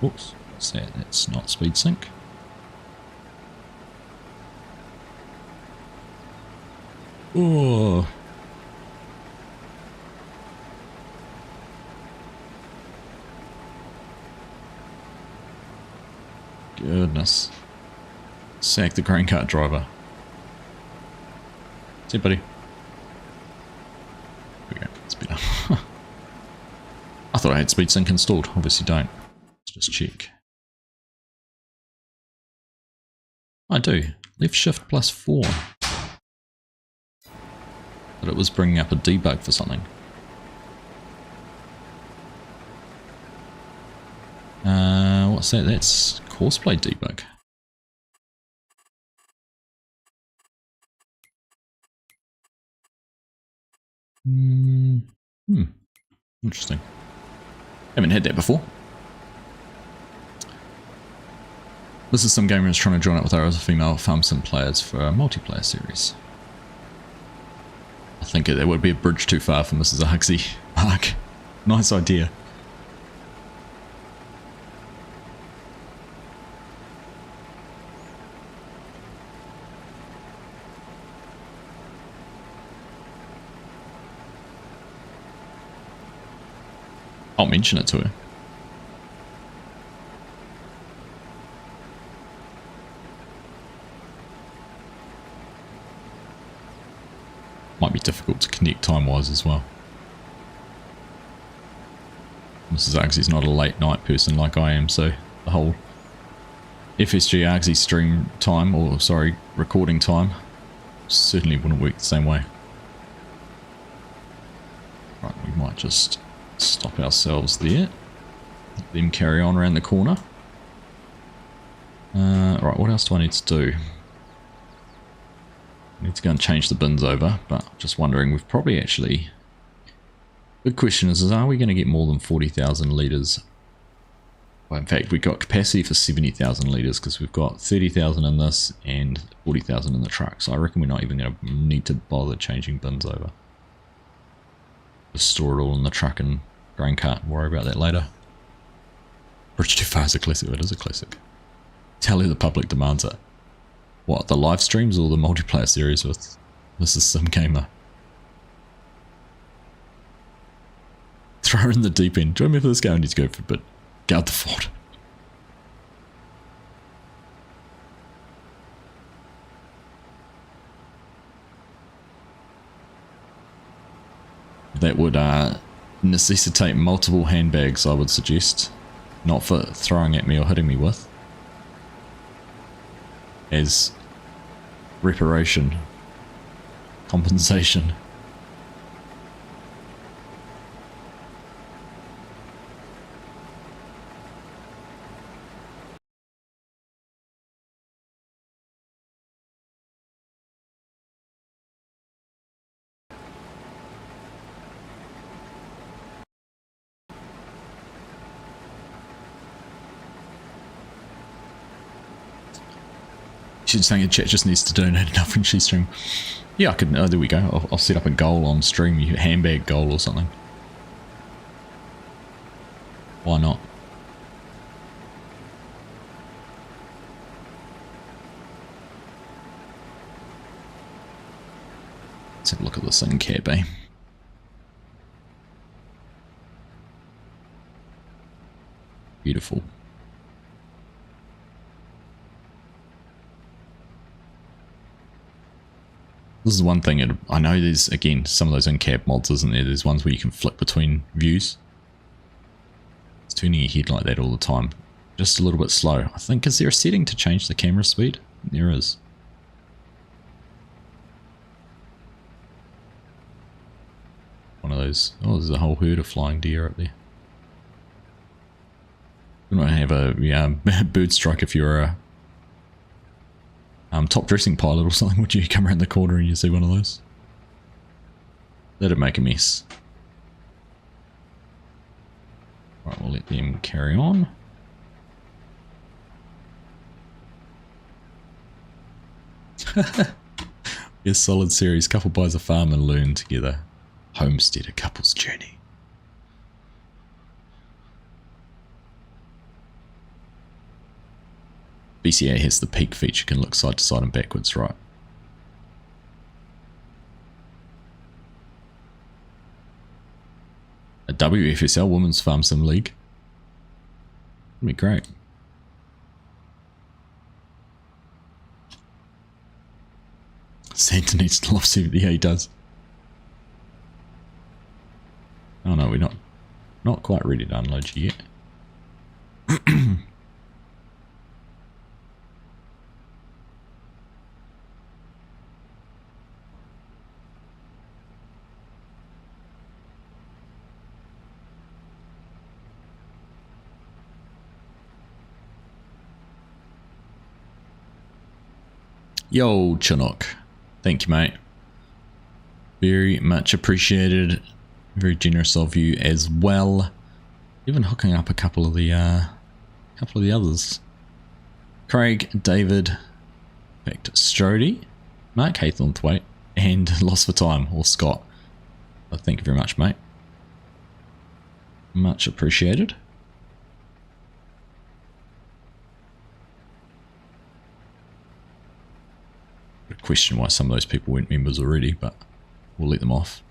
Oops, what's that? That's not speed sync. Oh. Goodness. Sack the grain cart driver. See, buddy. Here we go. It's better. I thought I had speed sync installed. Obviously don't. Let's just check. I do. Left shift +4. But it was bringing up a debug for something. What's that? That's Courseplay debug. Interesting. Haven't had that before. This is some gamers trying to join up with our other female farm sim players for a multiplayer series. I think that would be a bridge too far for Mrs. Argsy. Mark, nice idea. I'll mention it to her. Might be difficult to connect time-wise as well. Mrs. Argsy's not a late night person like I am, so the whole FSG Argsy stream time, or sorry, recording time, certainly wouldn't work the same way. Right, we might just stop ourselves there. Let them carry on around the corner. Right, what else do I need to do? I need to go and change the bins over, but just wondering, we've probably actually... The question is are we going to get more than 40,000 litres? Well, in fact, we've got capacity for 70,000 litres because we've got 30,000 in this and 40,000 in the truck. So I reckon we're not even going to need to bother changing bins over. Just store it all in the truck and grain cart and worry about that later. Bridge Too Far is a classic. It is a classic. Tell her the public demands it. What, the live streams or the multiplayer series with Mrs. Sim Gamer? Throw her in the deep end. Join me for this game. I need to go for a bit. Guard the fort. That would necessitate multiple handbags, I would suggest. Not for throwing at me or hitting me with. As reparation, compensation. She's saying the chat just needs to donate enough when she stream. Yeah, I could. Oh, there we go. I'll set up a goal on stream, a handbag goal or something. Why not? Let's have a look at this in cab, eh? Beautiful. This is one thing, I know there's, again, some of those in-cab mods, isn't there? There's ones where you can flick between views. It's turning your head like that all the time. Just a little bit slow. I think, is there a setting to change the camera speed? There is. One of those. Oh, there's a whole herd of flying deer up there. You might have a bird strike if you're a top dressing pilot or something. Would you come around the corner and you see one of those? That'd make a mess. Right, we'll let them carry on. Yes, solid series. Couple buys a farm and learn together. Homestead, a couple's journey. BCA has the peak feature, can look side to side and backwards, right? A WFSL Women's Farm Sim League. That'd be great. Santa needs to love 70. Yeah, he does. Oh no, we're not quite ready to unload you yet. Yo, Chinook. Thank you, mate. Very much appreciated. Very generous of you as well. Even hooking up a couple of the others. Craig, David, in fact, Strody, Mark Haythornthwaite, and Lost for Time, or Scott. Well, thank you very much, mate. Much appreciated. I question why some of those people weren't members already, but we'll let them off.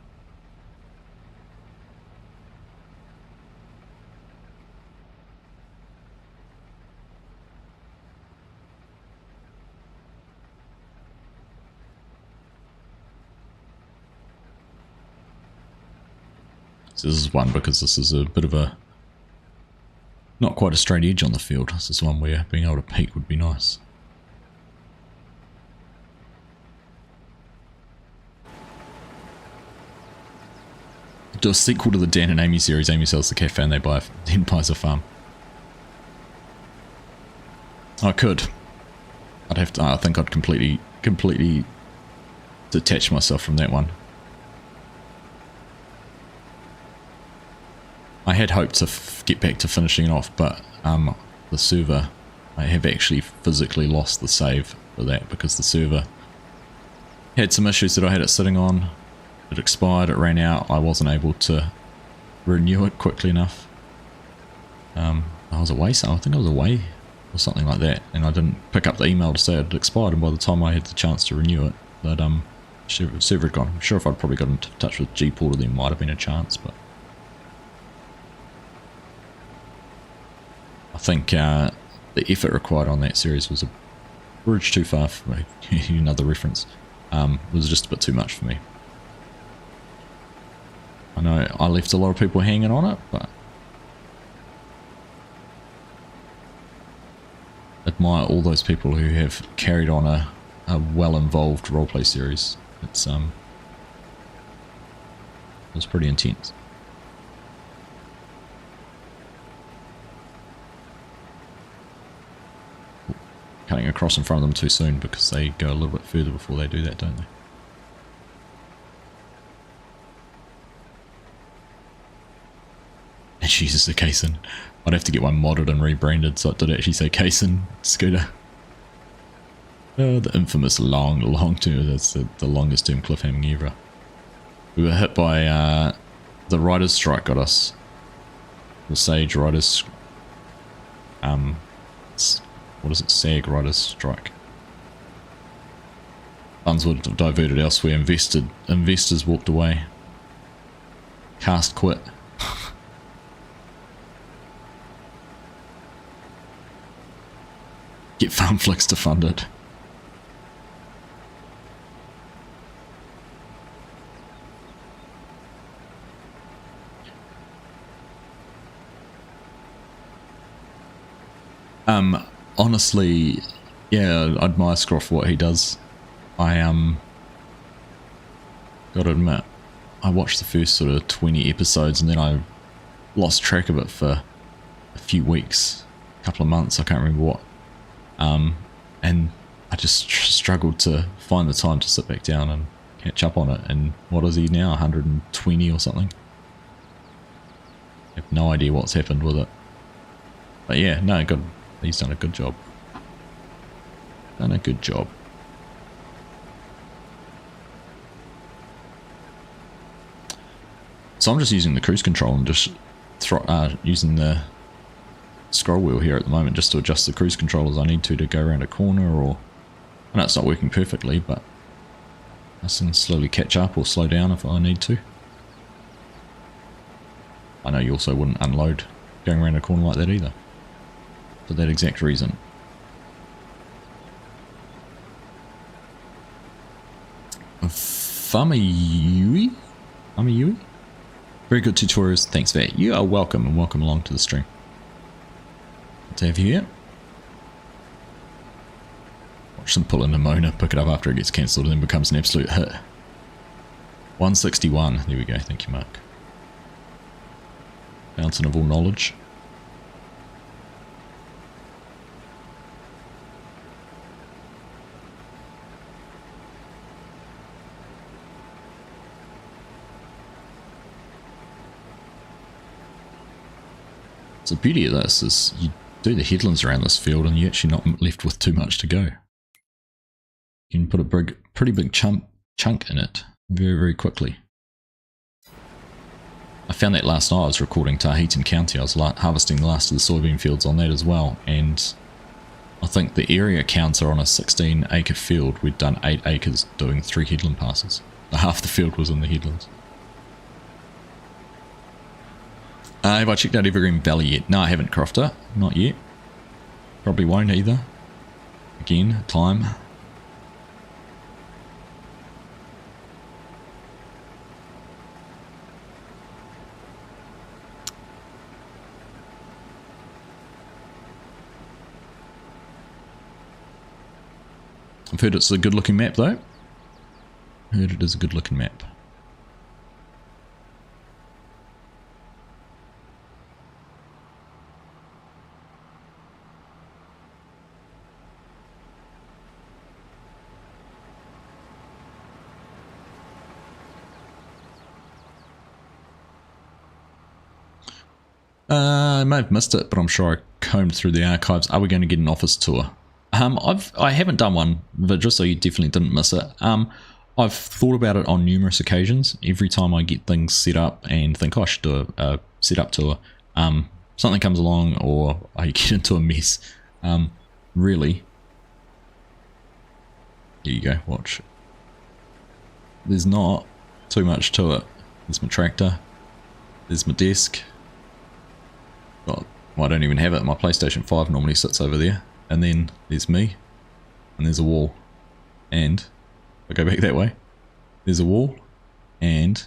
So this is one because this is a bit of a, not quite a straight edge on the field. This is one where being able to peak would be nice. Do a sequel to the Dan and Amy series. Amy sells the cafe and then buys a farm. I could. I'd have to, I think I'd completely detach myself from that one. I had hoped to get back to finishing it off, but the server, I have actually physically lost the save for that because the server had some issues that I had it sitting on. It expired, it ran out, I wasn't able to renew it quickly enough. I was away, so I think I was away or something like that, and I didn't pick up the email to say it had expired, and by the time I had the chance to renew it, that server had gone. I'm sure if I'd probably got in touch with G-Portal there might have been a chance, but I think the effort required on that series was a bridge too far for me. Another reference. Was just a bit too much for me. I know I left a lot of people hanging on it, but admire all those people who have carried on a well-involved roleplay series. It was pretty intense. Cutting across in front of them too soon because they go a little bit further before they do that, don't they? And she uses the Kaysen. I'd have to get one modded and rebranded so it did actually say Kaysen scooter. Oh, the infamous long term, that's the longest term cliffhanger ever. We were hit by the writer's strike got us. The Sage writer's what is it? SAG writer's strike. Funds were diverted elsewhere. Investors walked away. Cast quit. Get Farmflix to fund it. Honestly, yeah, I admire Scroff for what he does. I gotta admit, I watched the first sort of 20 episodes and then I lost track of it for a few weeks, a couple of months, I can't remember what. And I just struggled to find the time to sit back down and catch up on it. And what is he now, 120 or something? I have no idea what's happened with it. But yeah, no, good. He's done a good job. Done a good job. So I'm just using the cruise control and just using the scroll wheel here at the moment just to adjust the cruise control as I need to go around a corner, or I know it's not working perfectly, but I can slowly catch up or slow down if I need to. I know you also wouldn't unload going around a corner like that either, for that exact reason. Famayui? Very good tutorials, thanks for that. You are welcome, and welcome along to the stream. Good to have you here. Watch them pull in a Mona, pick it up after it gets cancelled, and then becomes an absolute hit. 161, there we go, thank you Mark. Fountain of all knowledge. So the beauty of this is you do the headlands around this field and you're actually not left with too much to go. You can put a pretty big chunk in it very, very quickly. I found that last night I was recording Tahitian County. I was harvesting the last of the soybean fields on that as well, and I think the area counter on a 16 acre field, we'd done 8 acres doing 3 headland passes. Half the field was in the headlands. Have I checked out Evergreen Valley yet? No, I haven't, Crofter. Not yet. Probably won't either. Again, time. I've heard it's a good looking map though. Heard it is a good looking map. I may have missed it, but I'm sure I combed through the archives. Are we going to get an office tour? I haven't done one, Vidra, so you definitely didn't miss it. I've thought about it on numerous occasions. Every time I get things set up and think, oh, I should do a setup tour, something comes along or I get into a mess. Really, here you go, watch. There's not too much to it. There's my tractor. There's my desk. Well, I don't even have it. My PlayStation 5 normally sits over there. And then there's me. And there's a wall. And if I go back that way, there's a wall. And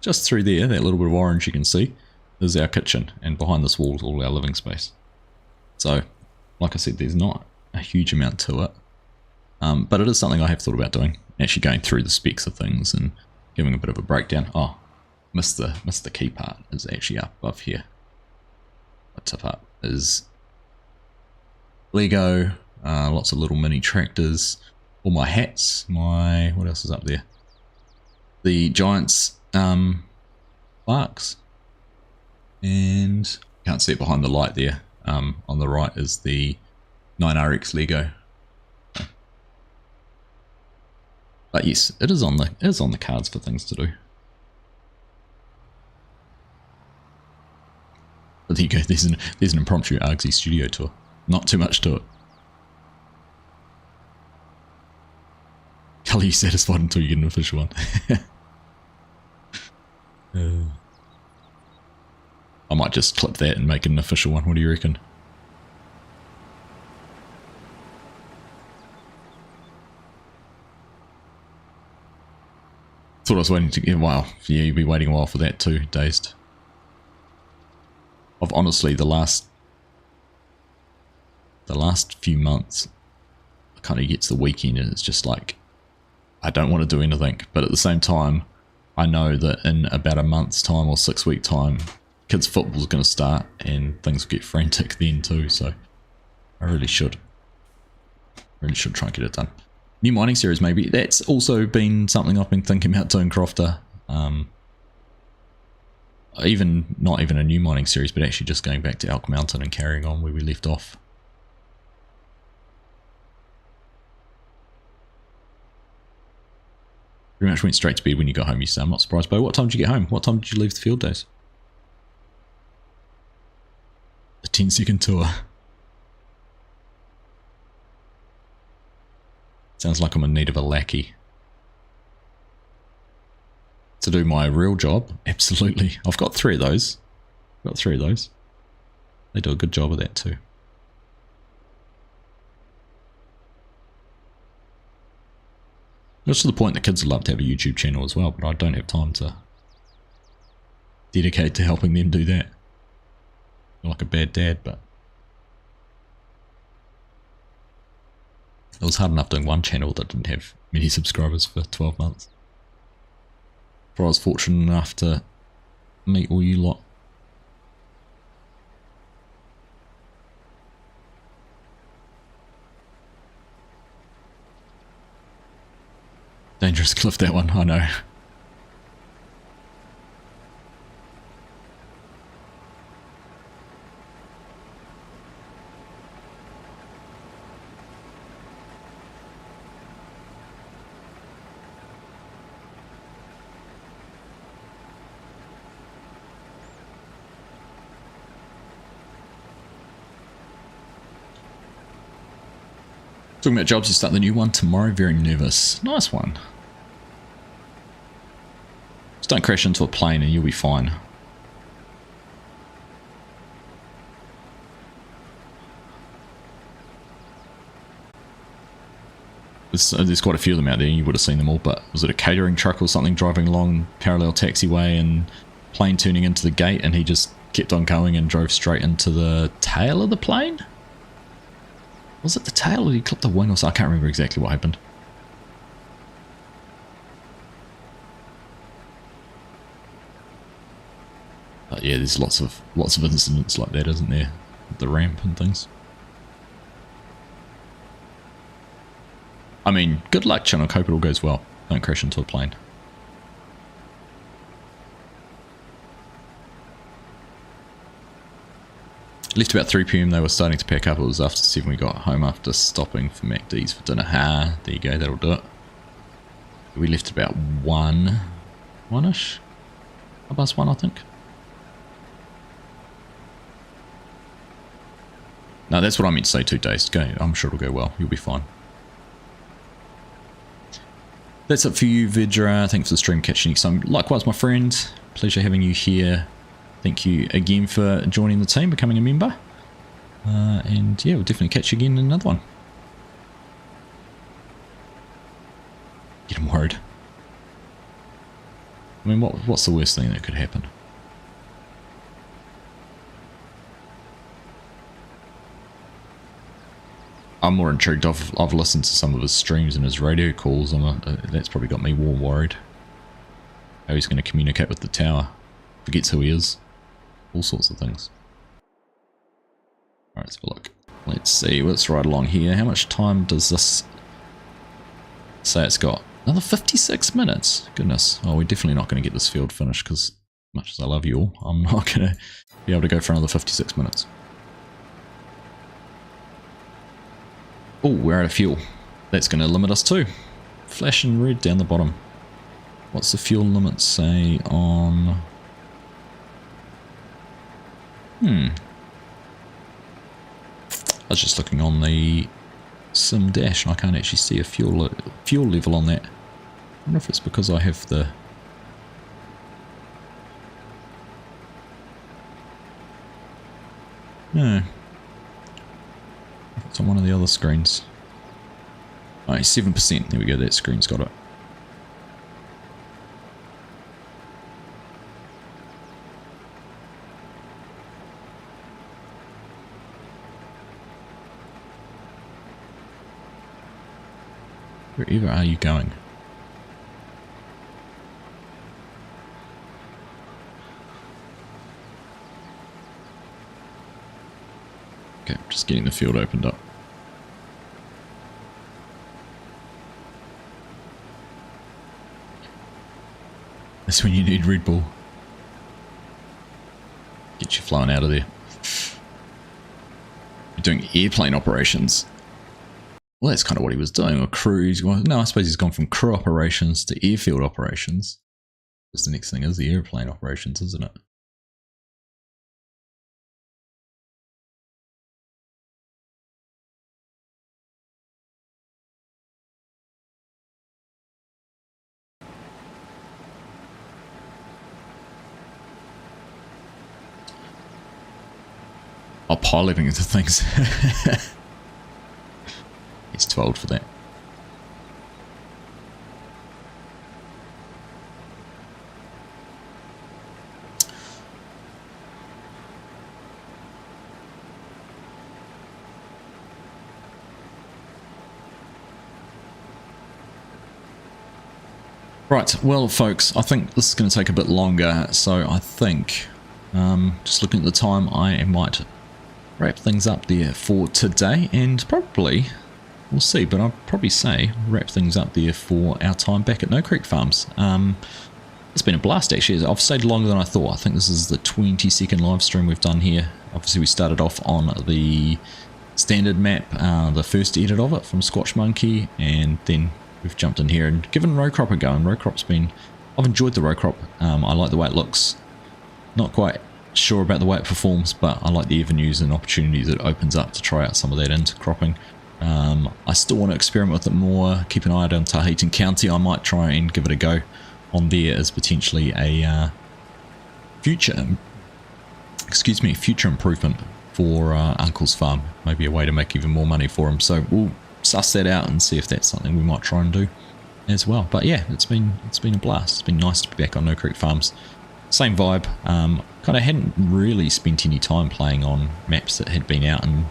just through there, that little bit of orange you can see, is our kitchen. And behind this wall is all our living space. So, like I said, there's not a huge amount to it. But it is something I have thought about doing. Actually going through the specs of things and giving a bit of a breakdown. Oh, missed the key part. Is actually up above here. A tip up is Lego, lots of little mini tractors, all my hats, what else is up there? The Giants Barks, and can't see it behind the light there. On the right is the 9RX Lego. But yes, it is on the cards for things to do. But there you go, there's an impromptu Argsy studio tour. Not too much to it. Are you satisfied until you get an official one? I might just clip that and make it an official one. What do you reckon? Thought I was waiting to get a while. Yeah, you'll be waiting a while for that too, Dazed. I've honestly, the last few months, it kind of gets the weekend and it's just like, I don't want to do anything. But at the same time, I know that in about a month's time or 6 week time, kids football's going to start and things will get frantic then too. So I really should try and get it done. New mining series maybe. That's also been something I've been thinking about doing, Crofter. Not even a new mining series, but actually just going back to Elk Mountain and carrying on where we left off. Pretty much went straight to bed when you got home, you said. I'm not surprised. But what time did you get home? What time did you leave the field days? A 10-second tour. Sounds like I'm in need of a lackey. To do my real job? Absolutely. I've got 3 of those. They do a good job of that too. Just to the point that kids would love to have a YouTube channel as well, but I don't have time to dedicate to helping them do that. I feel like a bad dad, but it was hard enough doing one channel that didn't have many subscribers for 12 months. Before I was fortunate enough to meet all you lot. Dangerous cliff, that one, I know. Talking about jobs, you start the new one tomorrow. Very nervous. Nice one. Just don't crash into a plane and you'll be fine. There's quite a few of them out there. You would have seen them all, but was it a catering truck or something driving along parallel taxiway and plane turning into the gate, and he just kept on going and drove straight into the tail of the plane? Was it the tail, or did he clip the wing or something? I can't remember exactly what happened. But yeah, there's lots of incidents like that, isn't there? With the ramp and things. I mean, good luck, Chin. I hope it all goes well. Don't crash into a plane. Left about 3 PM. They were starting to pack up. It was after 7 we got home after stopping for MacD's for dinner. There you go. That'll do it. We left about 1-ish. 1:30, I think. No, that's what I meant to say 2 days ago. I'm sure it'll go well. You'll be fine. That's it for you, Vidra. Thanks for the stream. Catch you next time. Likewise, my friend. Pleasure having you here. Thank you again for joining the team, becoming a member. And yeah, we'll definitely catch you again in another one. Get him worried. I mean, what's the worst thing that could happen? I'm more intrigued. I've listened to some of his streams and his radio calls, and that's probably got me more worried. How he's going to communicate with the tower. Forgets who he is. All sorts of things. Alright, let's have a look. Let's see, let's ride along here. How much time does this say it's got? Another 56 minutes. Goodness. Oh, we're definitely not going to get this field finished, because as much as I love you all, I'm not going to be able to go for another 56 minutes. Oh, we're out of fuel. That's going to limit us too. Flashing red down the bottom. What's the fuel limit say on... I was just looking on the sim dash and I can't actually see a fuel level on that. I wonder if it's because I have the... No. It's on one of the other screens. Oh, 7%. There we go, that screen's got it. Wherever are you going? Okay, just getting the field opened up. That's when you need Red Bull. Get you flowing out of there. You're doing airplane operations. Well, that's kind of what he was doing, or crews. No, I suppose he's gone from crew operations to airfield operations. Because the next thing is the airplane operations, isn't it? Oh, piloting into things. He's too old for that. Right, well folks, I think this is going to take a bit longer, so I think, just looking at the time, I might wrap things up there for today, and probably, we'll see, but I'll probably say wrap things up there for our time back at No Creek Farms. It's been a blast actually. I've stayed longer than I thought. I think this is the 22nd live stream we've done here. Obviously we started off on the standard map, the first edit of it from Squatch Monkey, and then we've jumped in here and given RowCrop a go, and RowCrop's been... I've enjoyed the RowCrop. I like the way it looks. Not quite sure about the way it performs, but I like the avenues and opportunities it opens up to try out some of that intercropping. I still want to experiment with it more, keep an eye out on Tahitian County. I might try and give it a go on there as potentially a future improvement for Uncle's farm. Maybe a way to make even more money for him. So we'll suss that out and see if that's something we might try and do as well. But yeah, it's been a blast. It's been nice to be back on No Creek Farms. Same vibe. Kind of hadn't really spent any time playing on maps that had been out in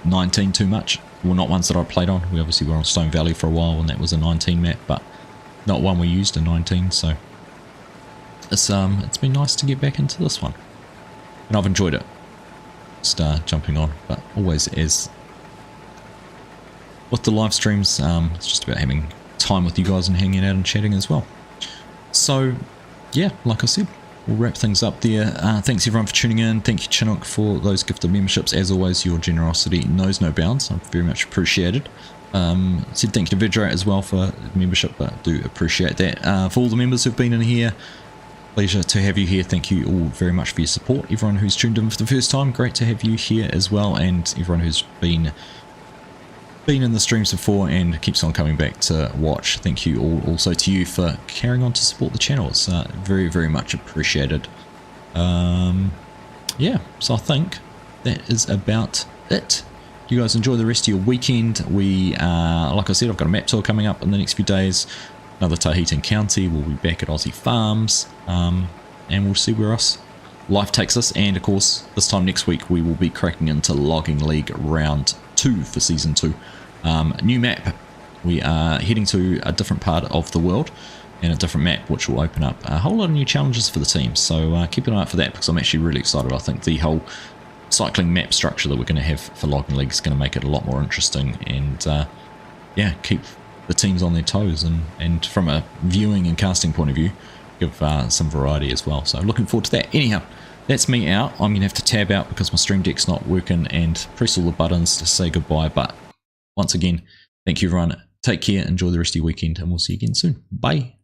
19 too much. Well, not ones that I played on. We obviously were on Stone Valley for a while and that was a 19 map, but not one we used in 19. So it's been nice to get back into this one, and I've enjoyed it. Just jumping on, but always as with the live streams, it's just about having time with you guys and hanging out and chatting as well. So yeah, like I said, we'll wrap things up there. Thanks everyone for tuning in. Thank you Chinook for those gifted memberships. As always, your generosity knows no bounds. I'm very much appreciated. Said thank you to Vidra as well for membership, but I do appreciate that. For all the members who've been in here, pleasure to have you here. Thank you all very much for your support. Everyone who's tuned in for the first time, great to have you here as well, and everyone who's been in the streams before and keeps on coming back to watch. Thank you all also to you for carrying on to support the channel. It's very, very much appreciated. Yeah, so I think that is about it. You guys enjoy the rest of your weekend. Like I said, I've got a map tour coming up in the next few days. Another Tahitian County. We'll be back at Aussie Farms, and we'll see where else life takes us. And of course, this time next week we will be cracking into Logging League Round 2 for Season 2. New map. We are heading to a different part of the world and a different map, which will open up a whole lot of new challenges for the team. So keep an eye out for that, because I'm actually really excited. I think the whole cycling map structure that we're going to have for Logging League is going to make it a lot more interesting, and yeah, keep the teams on their toes, and from a viewing and casting point of view, give some variety as well. So looking forward to that. Anyhow, that's me out. I'm going to have to tab out because my stream deck's not working, and press all the buttons to say goodbye. But once again, thank you everyone. Take care, enjoy the rest of your weekend, and we'll see you again soon. Bye.